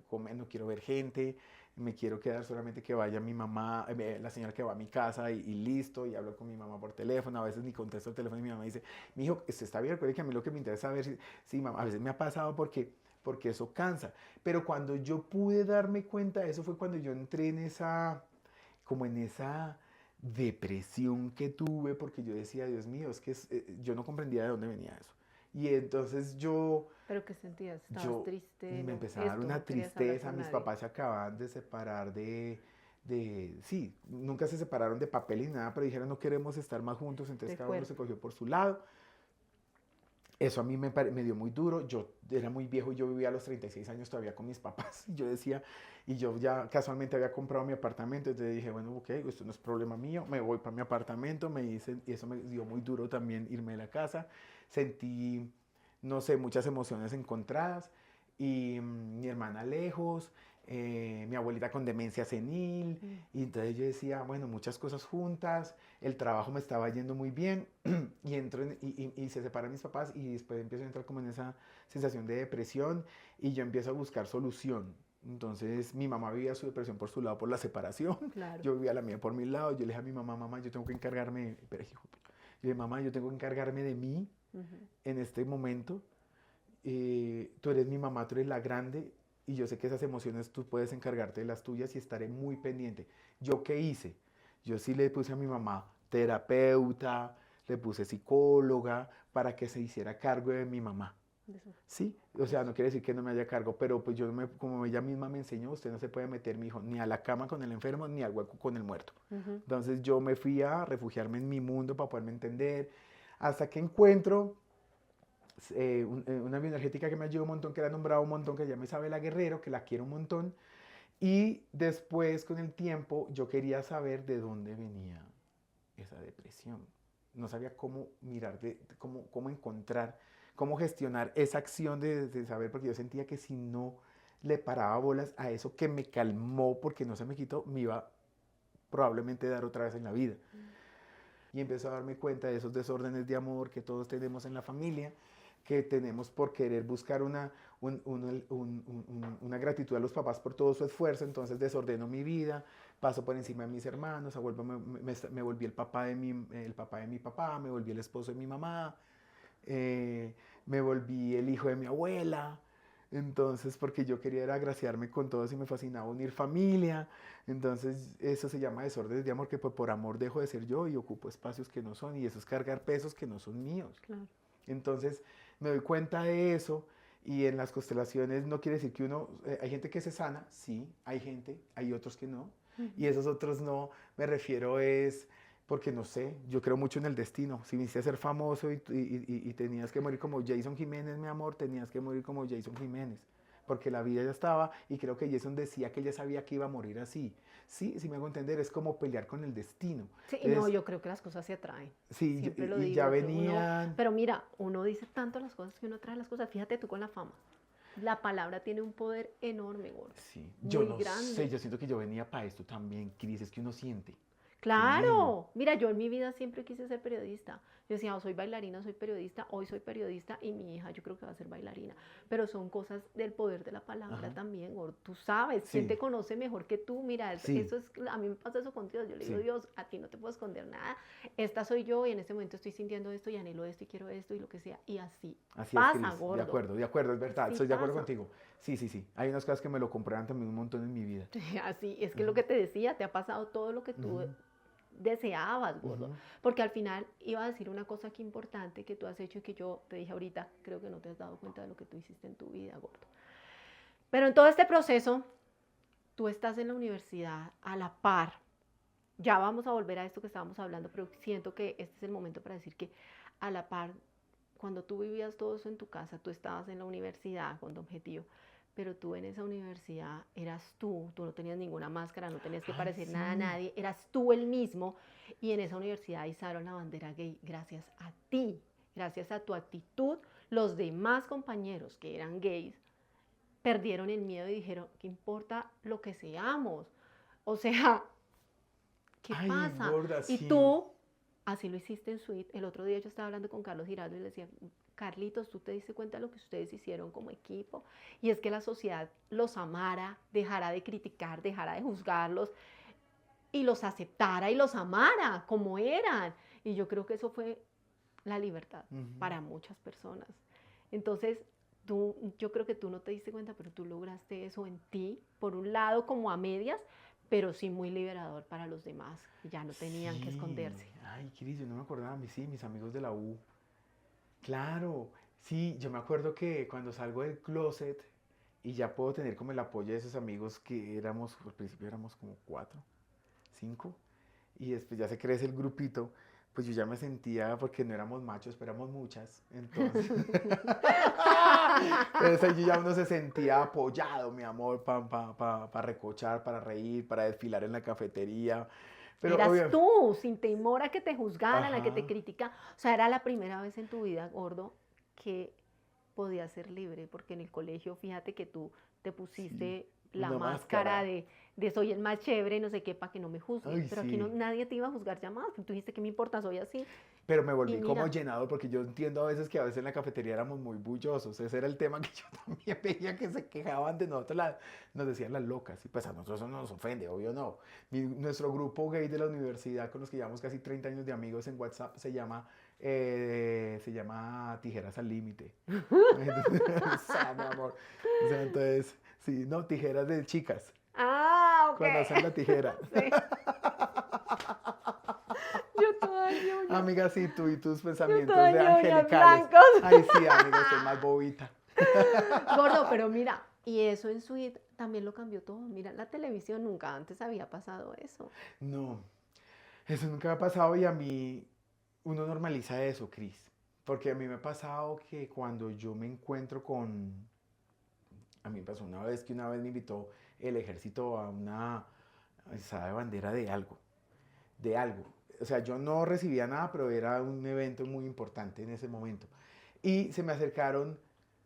comer, no quiero ver gente. Me quiero quedar solamente que vaya mi mamá, la señora que va a mi casa y listo. Y hablo con mi mamá por teléfono. A veces ni contesto el teléfono y mi mamá dice, mi hijo, esto está bien, recuerde que a mí lo que me interesa saber si mamá, a veces me ha pasado porque eso cansa. Pero cuando yo pude darme cuenta, eso fue cuando yo entré en esa como en esa depresión que tuve porque yo decía, Dios mío, es que yo no comprendía de dónde venía eso. Y entonces Pero ¿qué sentías? ¿Estabas yo triste? me No, empezaba a dar esto, una no querías hablar tristeza, con mis nadie. papás se acababan de separar sí, nunca se separaron de papel ni nada, pero dijeron no queremos estar más juntos, entonces De cada uno se cuerpo. cogió por su lado. Eso a mí me dio muy duro. Yo era muy viejo y yo vivía a los 36 años todavía con mis papás. Y yo decía, y yo ya casualmente había comprado mi apartamento. Entonces dije, bueno, ok, esto no es problema mío. Me voy para mi apartamento. Me dicen, y eso me dio muy duro también irme de la casa. Sentí, no sé, muchas emociones encontradas. Y mi hermana lejos, mi abuelita con demencia senil. Mm. Y entonces yo decía, bueno, muchas cosas juntas. El trabajo me estaba yendo muy bien y entro y se separan mis papás y después empiezo a entrar como en esa sensación de depresión y yo empiezo a buscar solución. Entonces mi mamá vivía su depresión por su lado por la separación, Claro. yo vivía la mía por mi lado, yo le dije a mi mamá, mamá, yo tengo que encargarme, pero, hijo, yo dije, mamá, yo tengo que encargarme de mí, en este momento. Tú eres mi mamá, tú eres la grande y yo sé que esas emociones tú puedes encargarte de las tuyas y estaré muy pendiente. ¿Yo qué hice? Yo sí le puse a mi mamá terapeuta, le puse psicóloga para que se hiciera cargo de mi mamá. Eso, Sí, o sea, no quiere decir que no me haya cargo, pero pues yo, como ella misma me enseñó, usted no se puede meter, mi hijo, ni a la cama con el enfermo, ni al hueco con el muerto. Entonces yo me fui a refugiarme en mi mundo para poderme entender, hasta que encuentro una bioenergética que me ayudó un montón, que la he nombrado un montón, que se llama Isabela Guerrero, que la quiero un montón. Y después, con el tiempo, yo quería saber de dónde venía esa depresión. No sabía cómo mirar, cómo encontrar, cómo gestionar esa acción de saber, porque yo sentía que si no le paraba bolas a eso que me calmó, porque no se me quitó, me iba probablemente a dar otra vez en la vida. Y empecé a darme cuenta de esos desórdenes de amor que todos tenemos en la familia, que tenemos por querer buscar una gratitud a los papás por todo su esfuerzo. Entonces desordeno mi vida, paso por encima de mis hermanos, me volví el papá de mi papá, me volví el esposo de mi mamá, me volví el hijo de mi abuela. Entonces, porque yo quería era agraciarme con todos y me fascinaba unir familia. Entonces, eso se llama desórdenes de amor, que por amor dejo de ser yo y ocupo espacios que no son, y eso es cargar pesos que no son míos. claro. Entonces, me doy cuenta de eso, y en las constelaciones no quiere decir que uno, hay gente que se sana, sí, hay gente, hay otros que no, y esos otros no, me refiero es, porque no sé, yo creo mucho en el destino. Si viniste a ser famoso y tenías que morir como Jason Jiménez, mi amor, tenías que morir como Jason Jiménez, porque la vida ya estaba, y creo que Jason decía que ya sabía que iba a morir así. Sí, sí me hago entender, es como pelear con el destino. Sí, no, Entonces, yo creo que las cosas se atraen. sí, Siempre lo y ya digo, que uno, venían. pero mira, uno dice tanto las cosas que uno atrae las cosas. Fíjate tú con la fama. La palabra tiene un poder enorme, gordo. Sí, yo Muy no sé, grande. yo siento que yo venía para esto también, Cris, es que uno siente, de niño. Claro, mira, yo en mi vida siempre quise ser periodista. Yo decía, soy bailarina, soy periodista, hoy soy periodista y mi hija yo creo que va a ser bailarina. Pero son cosas del poder de la palabra Ajá. también, gordo. Tú sabes, quién Sí, te conoce mejor que tú. Mira, sí, eso es, a mí me pasa eso con Dios. Yo le digo, sí. Dios, a ti no te puedo esconder nada. Esta soy yo y en este momento estoy sintiendo esto y anhelo esto y quiero esto y lo que sea. Y así Así es, pasa, Cris, gordo. de acuerdo, es verdad, Así estoy de acuerdo pasa. contigo. Sí, sí, sí, hay unas cosas que me lo comprueban también un montón en mi vida. Así, es que lo Ujú, que te decía, te ha pasado todo lo que tú ujú, deseabas, gordo. ujú. Porque al final iba a decir una cosa aquí importante que tú has hecho y que yo te dije ahorita, creo que no te has dado cuenta de lo que tú hiciste en tu vida, gordo. Pero en todo este proceso, tú estás en la universidad a la par. Ya vamos a volver a esto que estábamos hablando, pero siento que este es el momento para decir que a la par, cuando tú vivías todo eso en tu casa, tú estabas en la universidad con tu objetivo, pero tú en esa universidad eras tú no tenías ninguna máscara, no tenías que Ay, parecer nada a sí. nadie, eras tú el mismo, y en esa universidad izaron la bandera gay gracias a ti, gracias a tu actitud. Los demás compañeros que eran gays perdieron el miedo y dijeron, ¿qué importa lo que seamos? O sea, ¿qué Ay, pasa? gorda, Y sí. tú, así lo hiciste en Suite. El otro día yo estaba hablando con Carlos Giraldo y le decía, Carlitos, ¿tú te diste cuenta de lo que ustedes hicieron como equipo? Y es que la sociedad los amara, dejara de criticar, dejara de juzgarlos y los aceptara y los amara como eran. Y yo creo que eso fue la libertad Ujú. para muchas personas. Entonces, yo creo que tú no te diste cuenta, pero tú lograste eso en ti, por un lado como a medias, pero sí muy liberador para los demás, que ya no tenían que Sí, esconderse. ay, Cris, yo no me acordaba, sí, mis amigos de la U. Claro, sí, yo me acuerdo que cuando salgo del closet y ya puedo tener como el apoyo de esos amigos que éramos, al principio éramos como cuatro, cinco, y después ya se crece el grupito, pues yo ya me sentía, porque no éramos machos, pero éramos muchas, entonces, entonces ahí yo ya uno se sentía apoyado, mi amor, para recochar, para reír, para desfilar en la cafetería, pero Eras obvio, tú, sin temor a que te juzgaran, a que te ajá, criticaran. O sea, era la primera vez en tu vida, gordo, que podías ser libre, porque en el colegio, fíjate que tú te sí, pusiste la una máscara máscara, de soy el más chévere, no sé qué, para que no me juzguen. ay, Pero aquí no, sí. nadie te iba a juzgar ya más. Tú dijiste, ¿qué me importa? Soy así. pero me Y volví como mira, llenado porque yo entiendo a veces que a veces en la cafetería éramos muy bullosos. Ese era el tema que yo también veía que se quejaban de nosotros, nos decían las locas. Y pues a nosotros eso no nos ofende, obvio no. Nuestro grupo gay de la universidad, con los que llevamos casi 30 años de amigos en WhatsApp, se llama Tijeras al Límite. O sea, mi amor. O sea, entonces, sí, no, tijeras de chicas, ah, ok. cuando hacen la tijera. Sí, yo toda ñoña, Amiga, sí, tú y tus yo pensamientos toda de ñoña, angelicales. blancos. Ay, sí, amiga, estoy más bobita. Gordo, pero mira, y eso en Suite también lo cambió todo. Mira, la televisión nunca antes había pasado eso. No, eso nunca me ha pasado y a mí uno normaliza eso, Cris. Porque a mí me ha pasado que cuando yo me encuentro con... A mí me pasó una vez que una vez me invitó el ejército a una izada de bandera de algo, de algo. O sea, yo no recibía nada, pero era un evento muy importante en ese momento. Y se me acercaron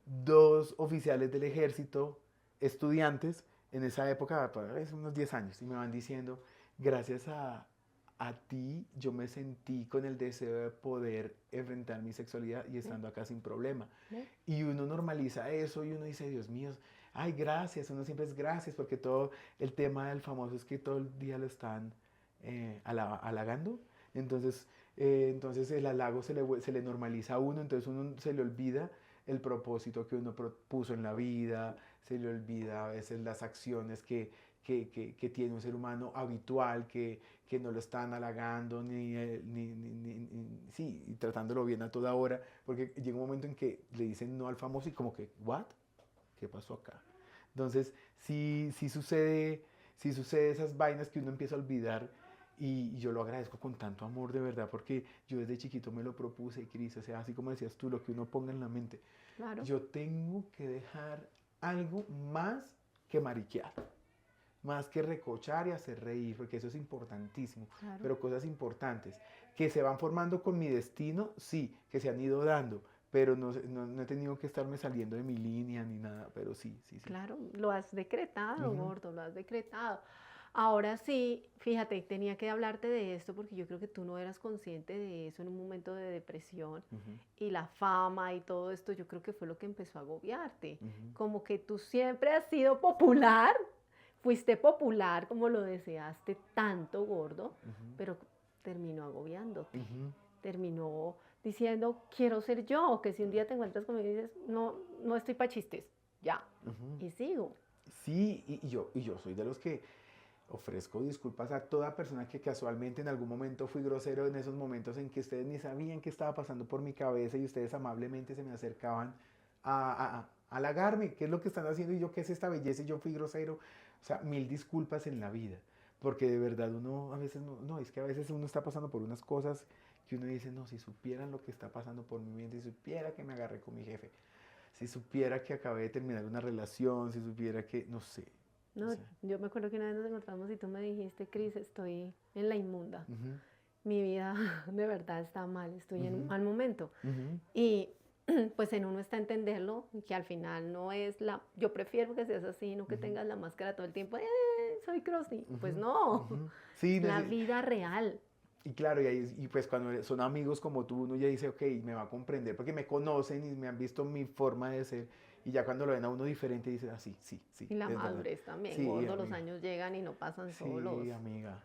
dos oficiales del ejército, estudiantes, en esa época, hace unos 10 años, y me van diciendo, gracias a ti yo me sentí con el deseo de poder enfrentar mi sexualidad y ¿Ves? estando acá sin problema. ¿Ves? Y uno normaliza eso y uno dice, Dios mío, ay, gracias, uno siempre es gracias, porque todo el tema del famoso es que todo el día lo están halagando. Entonces, entonces el halago se le normaliza a uno, entonces uno se le olvida el propósito que uno puso en la vida, se le olvida a veces las acciones que tiene un ser humano habitual, que no lo están halagando sí, y tratándolo bien a toda hora, porque llega un momento en que le dicen no al famoso y como que, ¿what? ¿Qué pasó acá? Entonces, sí sucede esas vainas que uno empieza a olvidar y yo lo agradezco con tanto amor de verdad porque yo desde chiquito me lo propuse, Cris, o sea, así como decías tú, lo que uno ponga en la mente. Claro, Yo tengo que dejar algo más que mariquear, más que recochar y hacer reír, porque eso es importantísimo, claro. pero cosas importantes que se van formando con mi destino, sí, que se han ido dando, pero no he tenido que estarme saliendo de mi línea ni nada, pero sí, sí, sí. Claro, lo has decretado, Ujú, gordo, lo has decretado. Ahora sí, fíjate, tenía que hablarte de esto porque yo creo que tú no eras consciente de eso en un momento de depresión ujú, y la fama y todo esto, yo creo que fue lo que empezó a agobiarte. ujú, Como que tú siempre has sido popular, fuiste popular como lo deseaste tanto, gordo, ujú, pero terminó agobiándote, ujú, terminó diciendo, quiero ser yo, que si un día te encuentras conmigo y dices, no, no estoy para chistes, ya, ujú. y sigo. Sí, y yo soy de los que ofrezco disculpas a toda persona que casualmente en algún momento fui grosero en esos momentos en que ustedes ni sabían qué estaba pasando por mi cabeza y ustedes amablemente se me acercaban a halagarme, qué es lo que están haciendo y yo qué es esta belleza y yo fui grosero. O sea, mil disculpas en la vida, porque de verdad uno a veces no, es que a veces uno está pasando por unas cosas que uno dice, no, si supieran lo que está pasando por mi mente, si supiera que me agarré con mi jefe, si supiera que acabé de terminar una relación, si supiera que, no sé, o No, sea, yo me acuerdo que una vez nos encontramos y tú me dijiste, Cris, estoy en la inmunda. ujú, Mi vida de verdad está mal, estoy en un ujú, mal momento. ujú, Y pues en uno está entenderlo, que al final no es la... Yo prefiero que seas así, no que ujú, tengas la máscara todo el tiempo, soy Krusty". Pues ujú, no, ujú. Sí, es la vida real. y claro, y pues cuando son amigos como tú, uno ya dice, ok, me va a comprender, porque me conocen y me han visto mi forma de ser, y ya cuando lo ven a uno diferente, dice, ah, sí, sí, sí, Y la es verdad. madurez también, Sí, gordo, los amiga, años llegan y no pasan solos. sí, amiga.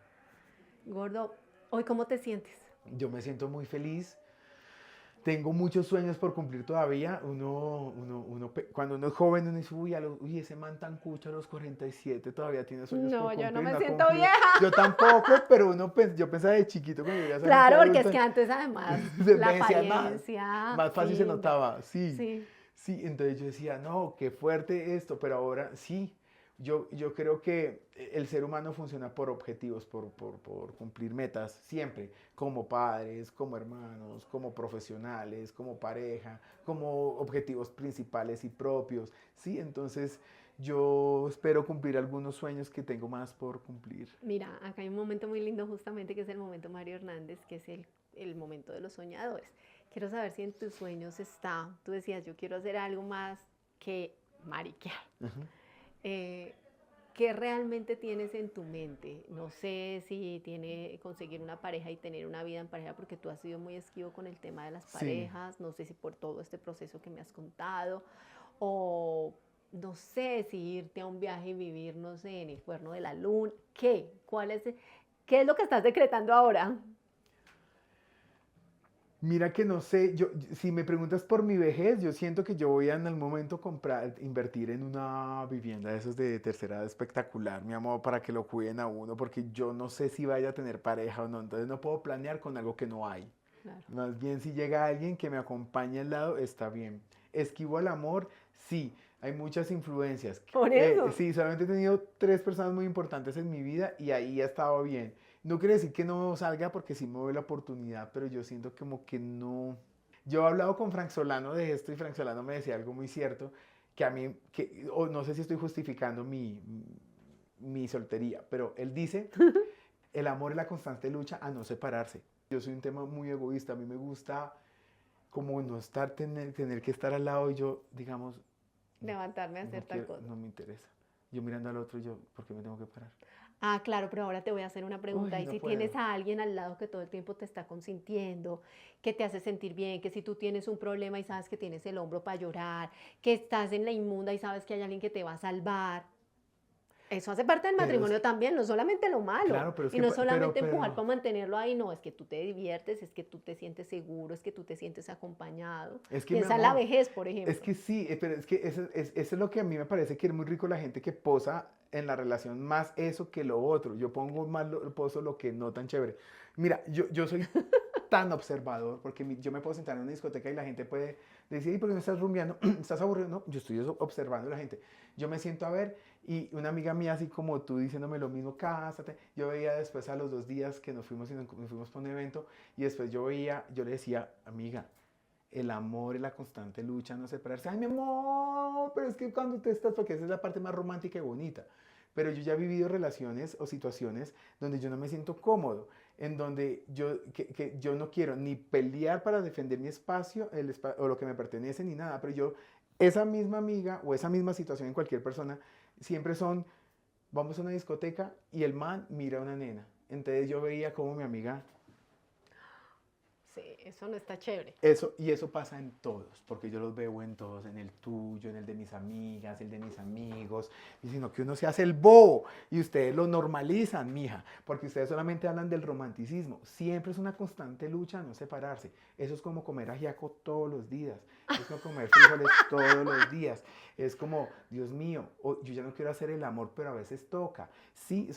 Gordo, ¿hoy cómo te sientes? Yo me siento muy feliz. Tengo muchos sueños por cumplir todavía. Cuando uno es joven, uno dice, uy, ese man tan cucho a los 47 todavía tiene sueños por No, yo no cumplir, me no ha siento cumplido. vieja. Yo tampoco, pero yo pensaba de chiquito cuando llegué a ser gente Claro, porque es adulta, que antes además se la envejecían más, apariencia, más fácil se sí, notaba, sí, sí, sí. Entonces yo decía, no, qué fuerte esto, pero ahora sí. Yo creo que el ser humano funciona por objetivos, por cumplir metas, siempre, como padres, como hermanos, como profesionales, como pareja, como objetivos principales y propios, ¿sí? Entonces yo espero cumplir algunos sueños que tengo más por cumplir. Mira, acá hay un momento muy lindo justamente que es el momento Mario Hernández, que es el momento de los soñadores. Quiero saber si en tus sueños está, tú decías, yo quiero hacer algo más que mariquear. Ajá. Eh, ¿qué realmente tienes en tu mente? No sé si tiene conseguir una pareja y tener una vida en pareja, porque tú has sido muy esquivo con el tema de las Sí. parejas, no sé si por todo este proceso que me has contado, o no sé si irte a un viaje y vivir, no sé, en el cuerno de la luna. ¿Qué? ¿Qué es lo que estás decretando ahora? Mira que no sé, si me preguntas por mi vejez, yo siento que yo voy a en el momento comprar, invertir en una vivienda de esos de tercera edad espectacular, mi amor, para que lo cuiden a uno, porque yo no sé si vaya a tener pareja o no, entonces no puedo planear con algo que no hay. Claro. Más bien si llega alguien que me acompañe al lado, está bien. Esquivo al amor, sí, hay muchas influencias. Por eso. Sí, solamente he tenido tres personas muy importantes en mi vida y ahí ha estado bien. No quiere decir que no salga porque sí me doy la oportunidad, pero yo siento como que no. Yo he hablado con Frank Solano de esto y Frank Solano me decía algo muy cierto, que a mí, o no sé si estoy justificando mi soltería, pero él dice, el amor es la constante lucha a no separarse. Yo soy un tema muy egoísta, a mí me gusta como no estar, tener que estar al lado y yo, digamos, no, Levantarme a no hacer tal quiero, cosa. no me interesa. Yo mirando al otro, yo, ¿por qué me tengo que parar? Ah, claro, pero ahora te voy a hacer una pregunta. Uy, ¿Y no si puedo. tienes a alguien al lado que todo el tiempo te está consintiendo, que te hace sentir bien, que si tú tienes un problema y sabes que tienes el hombro para llorar, que estás en la inmunda y sabes que hay alguien que te va a salvar? Eso hace parte del Pero es matrimonio que, también, no solamente lo malo. claro, pero es Y que, no solamente empujar pero, para mantenerlo ahí, no, es que tú te diviertes, es que tú te sientes seguro, es que tú te sientes acompañado. es que mi Piensa en la amor, vejez, por es ejemplo. que sí, pero es que eso es lo que a mí me parece que es muy rico la gente que posa en la relación más eso que lo otro. Yo pongo más poso lo que no tan chévere. Mira, yo soy tan observador, porque yo me puedo sentar en una discoteca y la gente puede decir, ¿y por qué no estás rumbeando? ¿Estás aburrido? No, yo estoy observando a la gente. Yo me siento a ver y una amiga mía, así como tú, diciéndome lo mismo, cásate. Yo veía después a los 2 días que nos fuimos y nos fuimos para un evento y después yo veía, yo le decía, amiga, el amor es la constante lucha, no separarse. Ay, mi amor, pero es que cuando te estás, porque esa es la parte más romántica y bonita. Pero yo ya he vivido relaciones o situaciones donde yo no me siento cómodo, en donde que yo no quiero ni pelear para defender mi espacio o lo que me pertenece ni nada, pero yo, esa misma amiga o esa misma situación en cualquier persona, siempre son, vamos a una discoteca y el man mira a una nena. Entonces yo veía como mi amiga Sí, eso no está chévere. eso, y eso pasa en todos, porque yo los veo en todos, en el tuyo, en el de mis amigas, el de mis amigos, y sino que uno se hace el bobo y ustedes lo normalizan, mija, porque ustedes solamente hablan del romanticismo. Siempre es una constante lucha a no separarse. Eso es como comer ajiaco todos los días, es como comer frijoles todos los días. Es como, Dios mío, yo ya no quiero hacer el amor, pero a veces toca. Sí,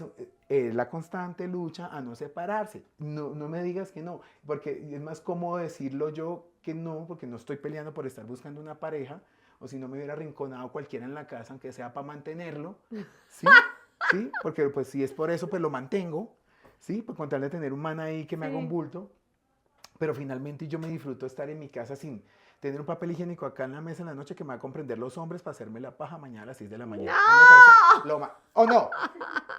es la constante lucha a no separarse. No, no me digas que no, porque es más cómodo decirlo yo que no, porque no estoy peleando por estar buscando una pareja, o si no me hubiera arrinconado cualquiera en la casa, aunque sea para mantenerlo, ¿sí? ¿Sí? Porque pues si es por eso, pues lo mantengo, ¿sí? Por contarle de tener un man ahí que me haga un Sí. bulto, pero finalmente yo me disfruto estar en mi casa sin tener un papel higiénico acá en la mesa en la noche que me va a comprender los hombres para hacerme la paja mañana a las 6 de la mañana. A mí me parece ¡No! lo más... ¿O no?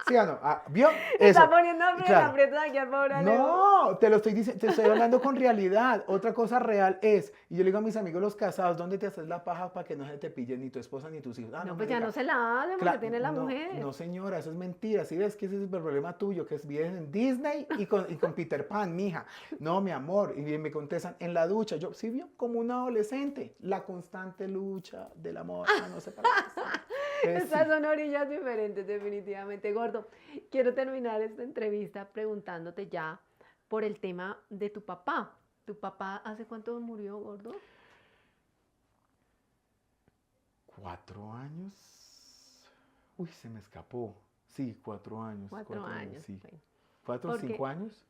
¿Sí o no? Ah, ¿vio? Está Eso. poniendo Y en el claro, aprieto de aquí al pobre Alejo. no, te lo estoy diciendo, te estoy hablando con realidad. Otra cosa real es, y yo le digo a mis amigos los casados, ¿dónde te haces la paja para que no se te pillen ni tu esposa ni tus hijos? Ah, no, No, pues ya marica. no se la hace porque tiene la No, mujer. no, señora, eso es mentira. Si ves que ese es el problema tuyo, que es vives en Disney y con Peter Pan, mija. No, mi amor. Y me contestan, en la ducha. Yo, sí, vio, como un adolescente. La constante lucha del amor a no separarse. Entonces, Estas sí. son orillas diferentes, definitivamente, gordo. Quiero terminar esta entrevista preguntándote ya por el tema de tu papá. ¿Tu papá hace cuánto murió, gordo? 4 años. Uy, se me escapó. Sí, 4 años, 4 años, 4 años. sí. Bueno, 4 o 5 porque, años.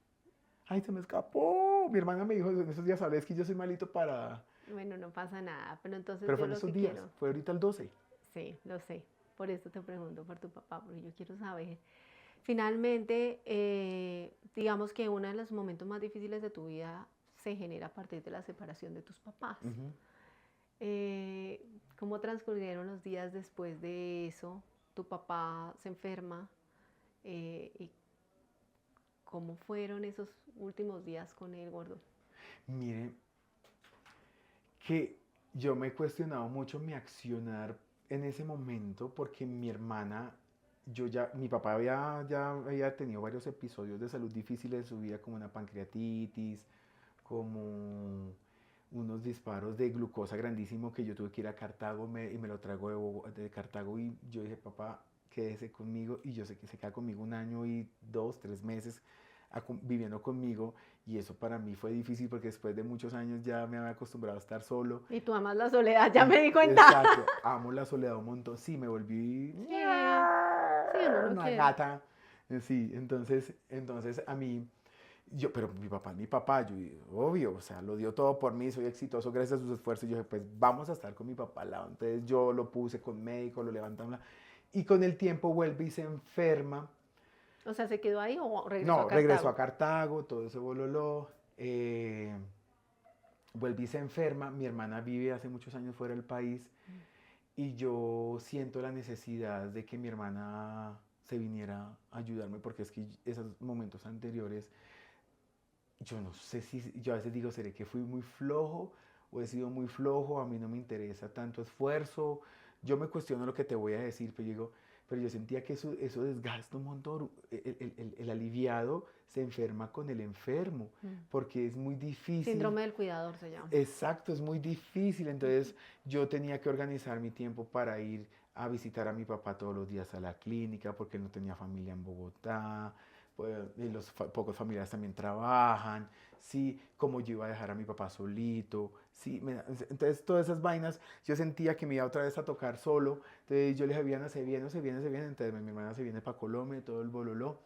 Ay, se me escapó. Mi hermana me dijo en esos días, sabes que yo soy malito para... bueno, no pasa nada. Pero entonces Pero yo fue en lo esos que días, quiero, fue ahorita el 12. sí, lo sé. Por eso te pregunto por tu papá, porque yo quiero saber. Finalmente, digamos que uno de los momentos más difíciles de tu vida se genera a partir de la separación de tus papás. Ujú. ¿Cómo transcurrieron los días después de eso? Tu papá se enferma y cómo fueron esos últimos días con él, gordo. Miren, que yo me he cuestionado mucho mi accionar en ese momento porque mi hermana mi papá ya había tenido varios episodios de salud difíciles en su vida, como una pancreatitis, como unos disparos de glucosa grandísimo que yo tuve que ir a Cartago y me lo traigo de Cartago y yo dije, papá, quédese conmigo y yo sé que se queda conmigo un año y 2, 3 meses viviendo conmigo y eso para mí fue difícil porque después de muchos años ya me había acostumbrado a estar solo. Y tú amas la soledad, ya me di cuenta. Exacto, amo la soledad un montón. Sí, me volví Sí, sí, uno no una quiere. gata. Sí, entonces a mí, pero mi papá, yo, obvio, o sea, lo dio todo por mí, soy exitoso gracias a sus esfuerzos. Yo dije, pues vamos a estar con mi papá al lado. Entonces yo lo puse con médico, lo levantamos. Y con el tiempo vuelve y se enferma. O sea, ¿se quedó ahí o regresó a No, regresó a Cartago? Cartago, todo ese bololó. Vuelve y se enferma. Mi hermana vive hace muchos años fuera del país y yo siento la necesidad de que mi hermana se viniera a ayudarme porque es que esos momentos anteriores, yo no sé si, yo a veces digo, ¿seré que fui muy flojo o he sido muy flojo? A mí no me interesa tanto esfuerzo. Yo me cuestiono lo que te voy a decir, pero yo sentía que eso desgasta un montón. El aliviado se enferma con el enfermo Mm. porque es muy difícil. Síndrome del cuidador se llama. Exacto, es muy difícil. Ujú. Entonces yo tenía que organizar mi tiempo para ir a visitar a mi papá todos los días a la clínica porque él no tenía familia en Bogotá. Pues, y los pocos familiares también trabajan. Sí, como yo iba a dejar a mi papá solito. Sí, entonces todas esas vainas yo sentía que me iba otra vez a tocar solo. Entonces yo le dije, Viana, se viene, se viene, se viene. Entonces mi hermana se viene para Colombia, y todo el bololó.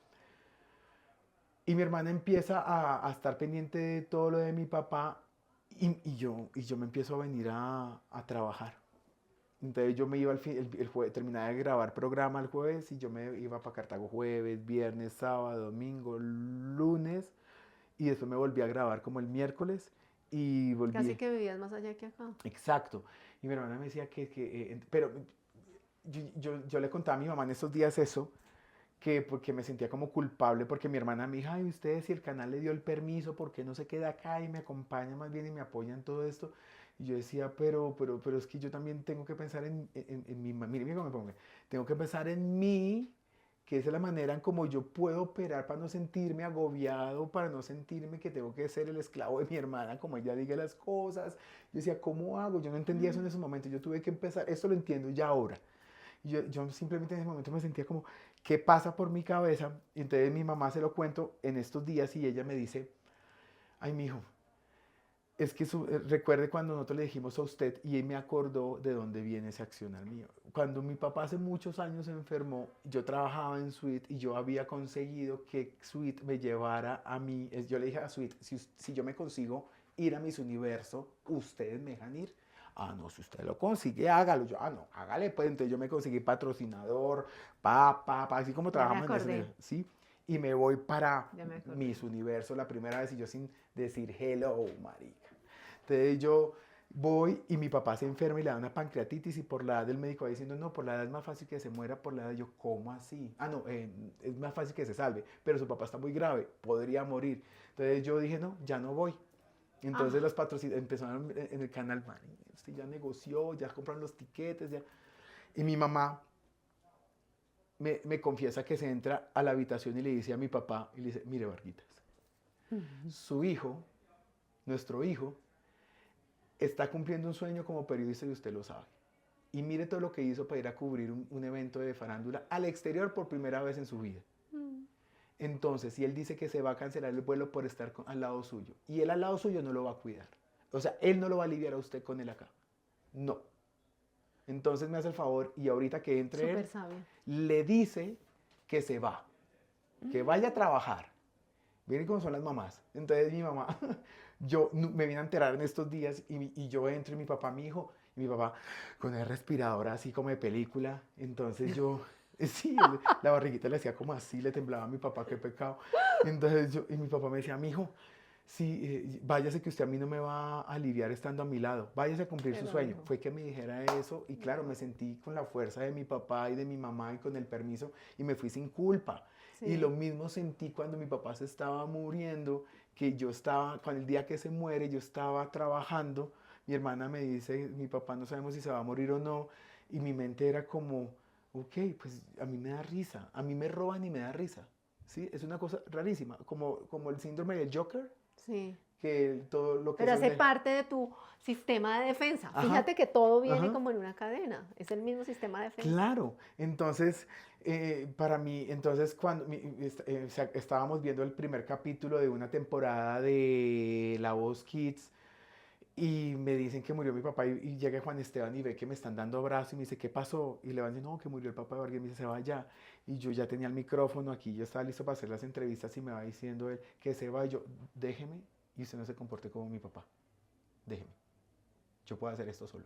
Y mi hermana empieza a estar pendiente de todo lo de mi papá y yo me empiezo a venir a trabajar. Entonces yo me iba el jueves, terminaba de grabar programa el jueves y yo me iba para Cartago jueves, viernes, sábado, domingo, lunes y después me volví a grabar como el miércoles y Casi volví, que vivías más allá que acá. exacto. Y mi hermana me decía pero yo le contaba a mi mamá en estos días eso que porque me sentía como culpable porque mi hermana me dijo, ay, ustedes si el canal le dio el permiso, ¿por qué no se queda acá y me acompaña más bien y me apoya en todo esto? Y yo decía, pero es que yo también tengo que pensar en mi, mire cómo me pongo, tengo que pensar en mí, que esa es la manera en como yo puedo operar para no sentirme agobiado, para no sentirme que tengo que ser el esclavo de mi hermana, como ella diga las cosas. Yo decía, ¿cómo hago? Yo no entendía eso en Mm. ese momento, yo tuve que empezar, esto lo entiendo ya ahora. Yo simplemente en ese momento me sentía como, ¿qué pasa por mi cabeza? Y entonces mi mamá se lo cuento en estos días y ella me dice, ay, mijo, es que recuerde cuando nosotros le dijimos a usted y él me acordó de dónde viene ese accionar mío. Cuando mi papá hace muchos años se enfermó, yo trabajaba en Sweet y yo había conseguido que Sweet me llevara a mí. Yo le dije a Sweet, si yo me consigo ir a Miss Universo, ustedes me dejan ir. Ah, no, si usted lo consigue, hágalo. Yo, no, hágale, pues. Entonces yo me conseguí patrocinador, así como Ya me trabajamos en acordé, ese, ¿sí? Y me voy para ya me acordé. Miss Universo la primera vez y yo sin decir hello, marica. Entonces yo voy y mi papá se enferma y le da una pancreatitis y por la edad del médico va diciendo, no, por la edad es más fácil que se muera, por la edad yo, ¿cómo así? Ah, no, es más fácil que se salve, pero su papá está muy grave, podría morir. Entonces yo dije, no, ya no voy. Entonces Ah, los patrocinadores empezaron en el canal, man, usted ya negoció, ya compraron los tiquetes, ya. Y mi mamá me confiesa que se entra a la habitación y le dice a mi papá, y le dice, mire, Varguitas, su hijo, nuestro hijo, está cumpliendo un sueño como periodista y usted lo sabe. Y mire todo lo que hizo para ir a cubrir un evento de farándula al exterior por primera vez en su vida. mm. Entonces, si él dice que se va a cancelar el vuelo por estar al lado suyo, y él al lado suyo no lo va a cuidar. O sea, él no lo va a aliviar a usted con él acá. No. Entonces me hace el favor y ahorita que entre Súper él, sabio. le dice que se va, que vaya a Mm. trabajar. Miren cómo son las mamás. Entonces mi mamá, yo me vine a enterar en estos días y yo entro y mi papá, mi hijo, y mi papá con el respirador así como de película. Entonces yo, sí, la barriguita le hacía como así, le temblaba a mi papá, qué pecado. Entonces y mi papá me decía, mi hijo, sí, váyase que usted a mí no me va a aliviar estando a mi lado, váyase a cumplir su Pero sueño. dijo, Fue que me dijera eso y claro, me no, sentí con la fuerza de mi papá y de mi mamá y con el permiso y me fui sin culpa. Y lo sí, mismo sentí cuando mi papá se estaba muriendo, que yo estaba, cuando el día que se muere, yo estaba trabajando, mi hermana me dice, mi papá no sabemos si se va a morir o no, y mi mente era como, ok, pues a mí me da risa, a mí me roban y me da risa, ¿sí? Es una cosa rarísima, como el síndrome del Joker, Sí. que todo lo que Pero eso hace le... parte de tu sistema de defensa. Ajá, Fíjate que todo viene ajá. como en una cadena. Es el mismo sistema de defensa. Claro, entonces, para mí, entonces cuando estábamos viendo el primer capítulo de una temporada de La Voz Kids y me dicen que murió mi papá y llega Juan Esteban y ve que me están dando abrazo y me dice, ¿qué pasó? Y le van a decir, no, que murió el papá de Vargas y me dice, se va ya. Y yo ya tenía el micrófono aquí, yo estaba listo para hacer las entrevistas y me va diciendo él que se va y yo, déjeme y usted no se comporte como mi papá, déjeme, yo puedo hacer esto solo.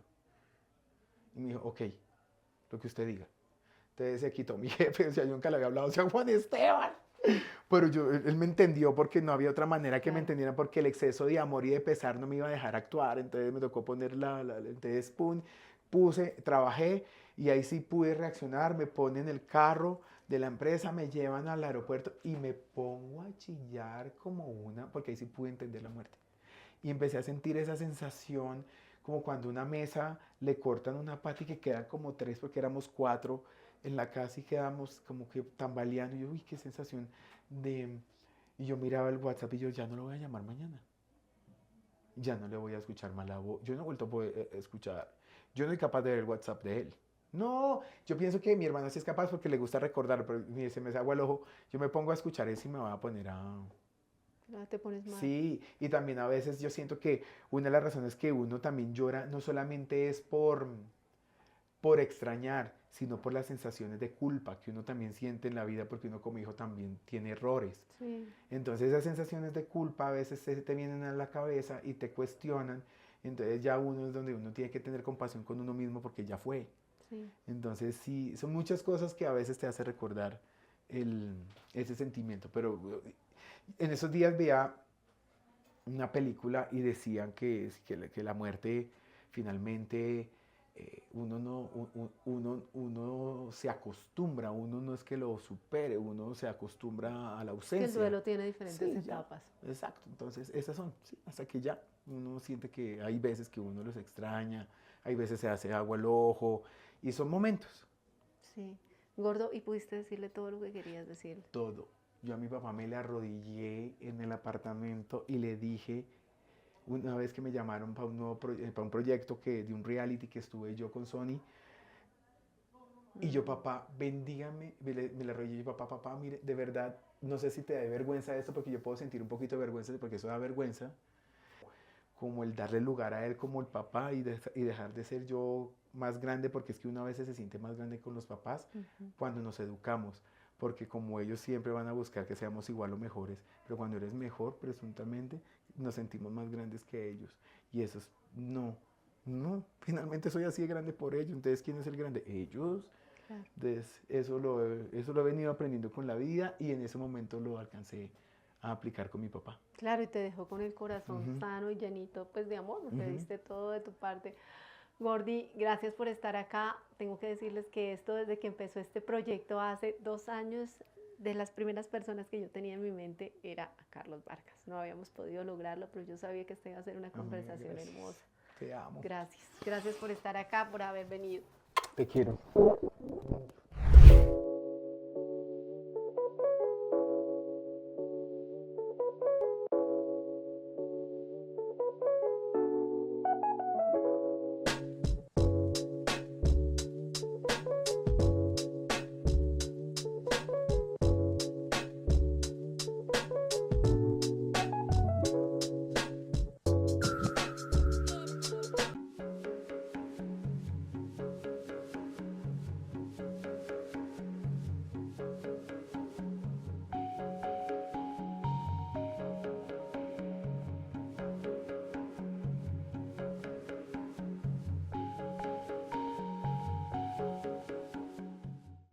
Y me dijo, ok, lo que usted diga. Entonces se quitó mi jefe, o sea, yo nunca le había hablado, o sea, Juan Esteban. Pero él me entendió porque no había otra manera que me Claro. entendiera porque el exceso de amor y de pesar no me iba a dejar actuar, entonces me tocó poner entonces puse, trabajé y ahí sí pude reaccionar, me ponen el carro de la empresa, me llevan al aeropuerto y me pongo a chillar como una, porque ahí sí pude entender la muerte. Y empecé a sentir esa sensación como cuando una mesa le cortan una pata y que quedan como tres porque éramos cuatro en la casa y quedamos como que tambaleando. Y yo, uy, qué sensación de... Y yo miraba el WhatsApp y yo, ya no lo voy a llamar mañana. Ya no le voy a escuchar más la voz. Yo no he vuelto a poder escuchar. Yo no soy capaz de ver el WhatsApp de él. No, yo pienso que mi hermana sí es capaz porque le gusta recordar, pero mire, se me agua el ojo. Yo me pongo a escuchar eso y me va a poner a... Ya te pones mal. Sí, y también a veces yo siento que una de las razones que uno también llora no solamente es por extrañar, sino por las sensaciones de culpa que uno también siente en la vida porque uno como hijo también tiene errores. Sí, Entonces esas sensaciones de culpa a veces te vienen a la cabeza y te cuestionan. Entonces ya uno es donde uno tiene que tener compasión con uno mismo porque ya fue. sí. Entonces sí, son muchas cosas que a veces te hace recordar el, ese sentimiento. Pero en esos días veía una película y decían que la muerte finalmente uno, no, uno se acostumbra, uno no es que lo supere, uno se acostumbra a la Es que el ausencia. duelo tiene diferentes Sí, ya, etapas. exacto. Entonces, esas son, sí, hasta que ya uno siente que hay veces que uno los extraña, hay veces se hace agua al ojo, y son momentos, Sí. Gordo, ¿y pudiste decirle todo lo que querías decirle? todo. Yo a mi papá me le arrodillé en el apartamento y le dije, una vez que me llamaron para para un proyecto de un reality que estuve yo con Sony, y yo, papá, bendígame, me le arrodillé y papá, mire, de verdad, no sé si te da vergüenza esto, porque yo puedo sentir un poquito de vergüenza, porque eso da vergüenza, como el darle lugar a él como el papá y dejar de ser yo más grande, porque es que uno a veces se siente más grande con los papás Ujú. cuando nos educamos, porque como ellos siempre van a buscar que seamos igual o mejores, pero cuando eres mejor, presuntamente, nos sentimos más grandes que ellos. Y eso es, no, no, finalmente soy así de grande por ellos, entonces ¿quién es el grande? Ellos. Claro. Entonces, eso lo he venido aprendiendo con la vida y en ese momento lo alcancé a aplicar con mi papá. Claro, y te dejó con el corazón Ujú, sano y llenito, pues, de amor, porque ujú. diste todo de tu parte. Gordy, gracias por estar acá. Tengo que decirles que esto, desde que empezó este proyecto hace 2 años, de las primeras personas que yo tenía en mi mente era a Carlos Vargas. No habíamos podido lograrlo, pero yo sabía que esta iba a ser una Amiga, conversación gracias. hermosa. Te amo. Gracias. Gracias por estar acá, por haber venido. Te quiero.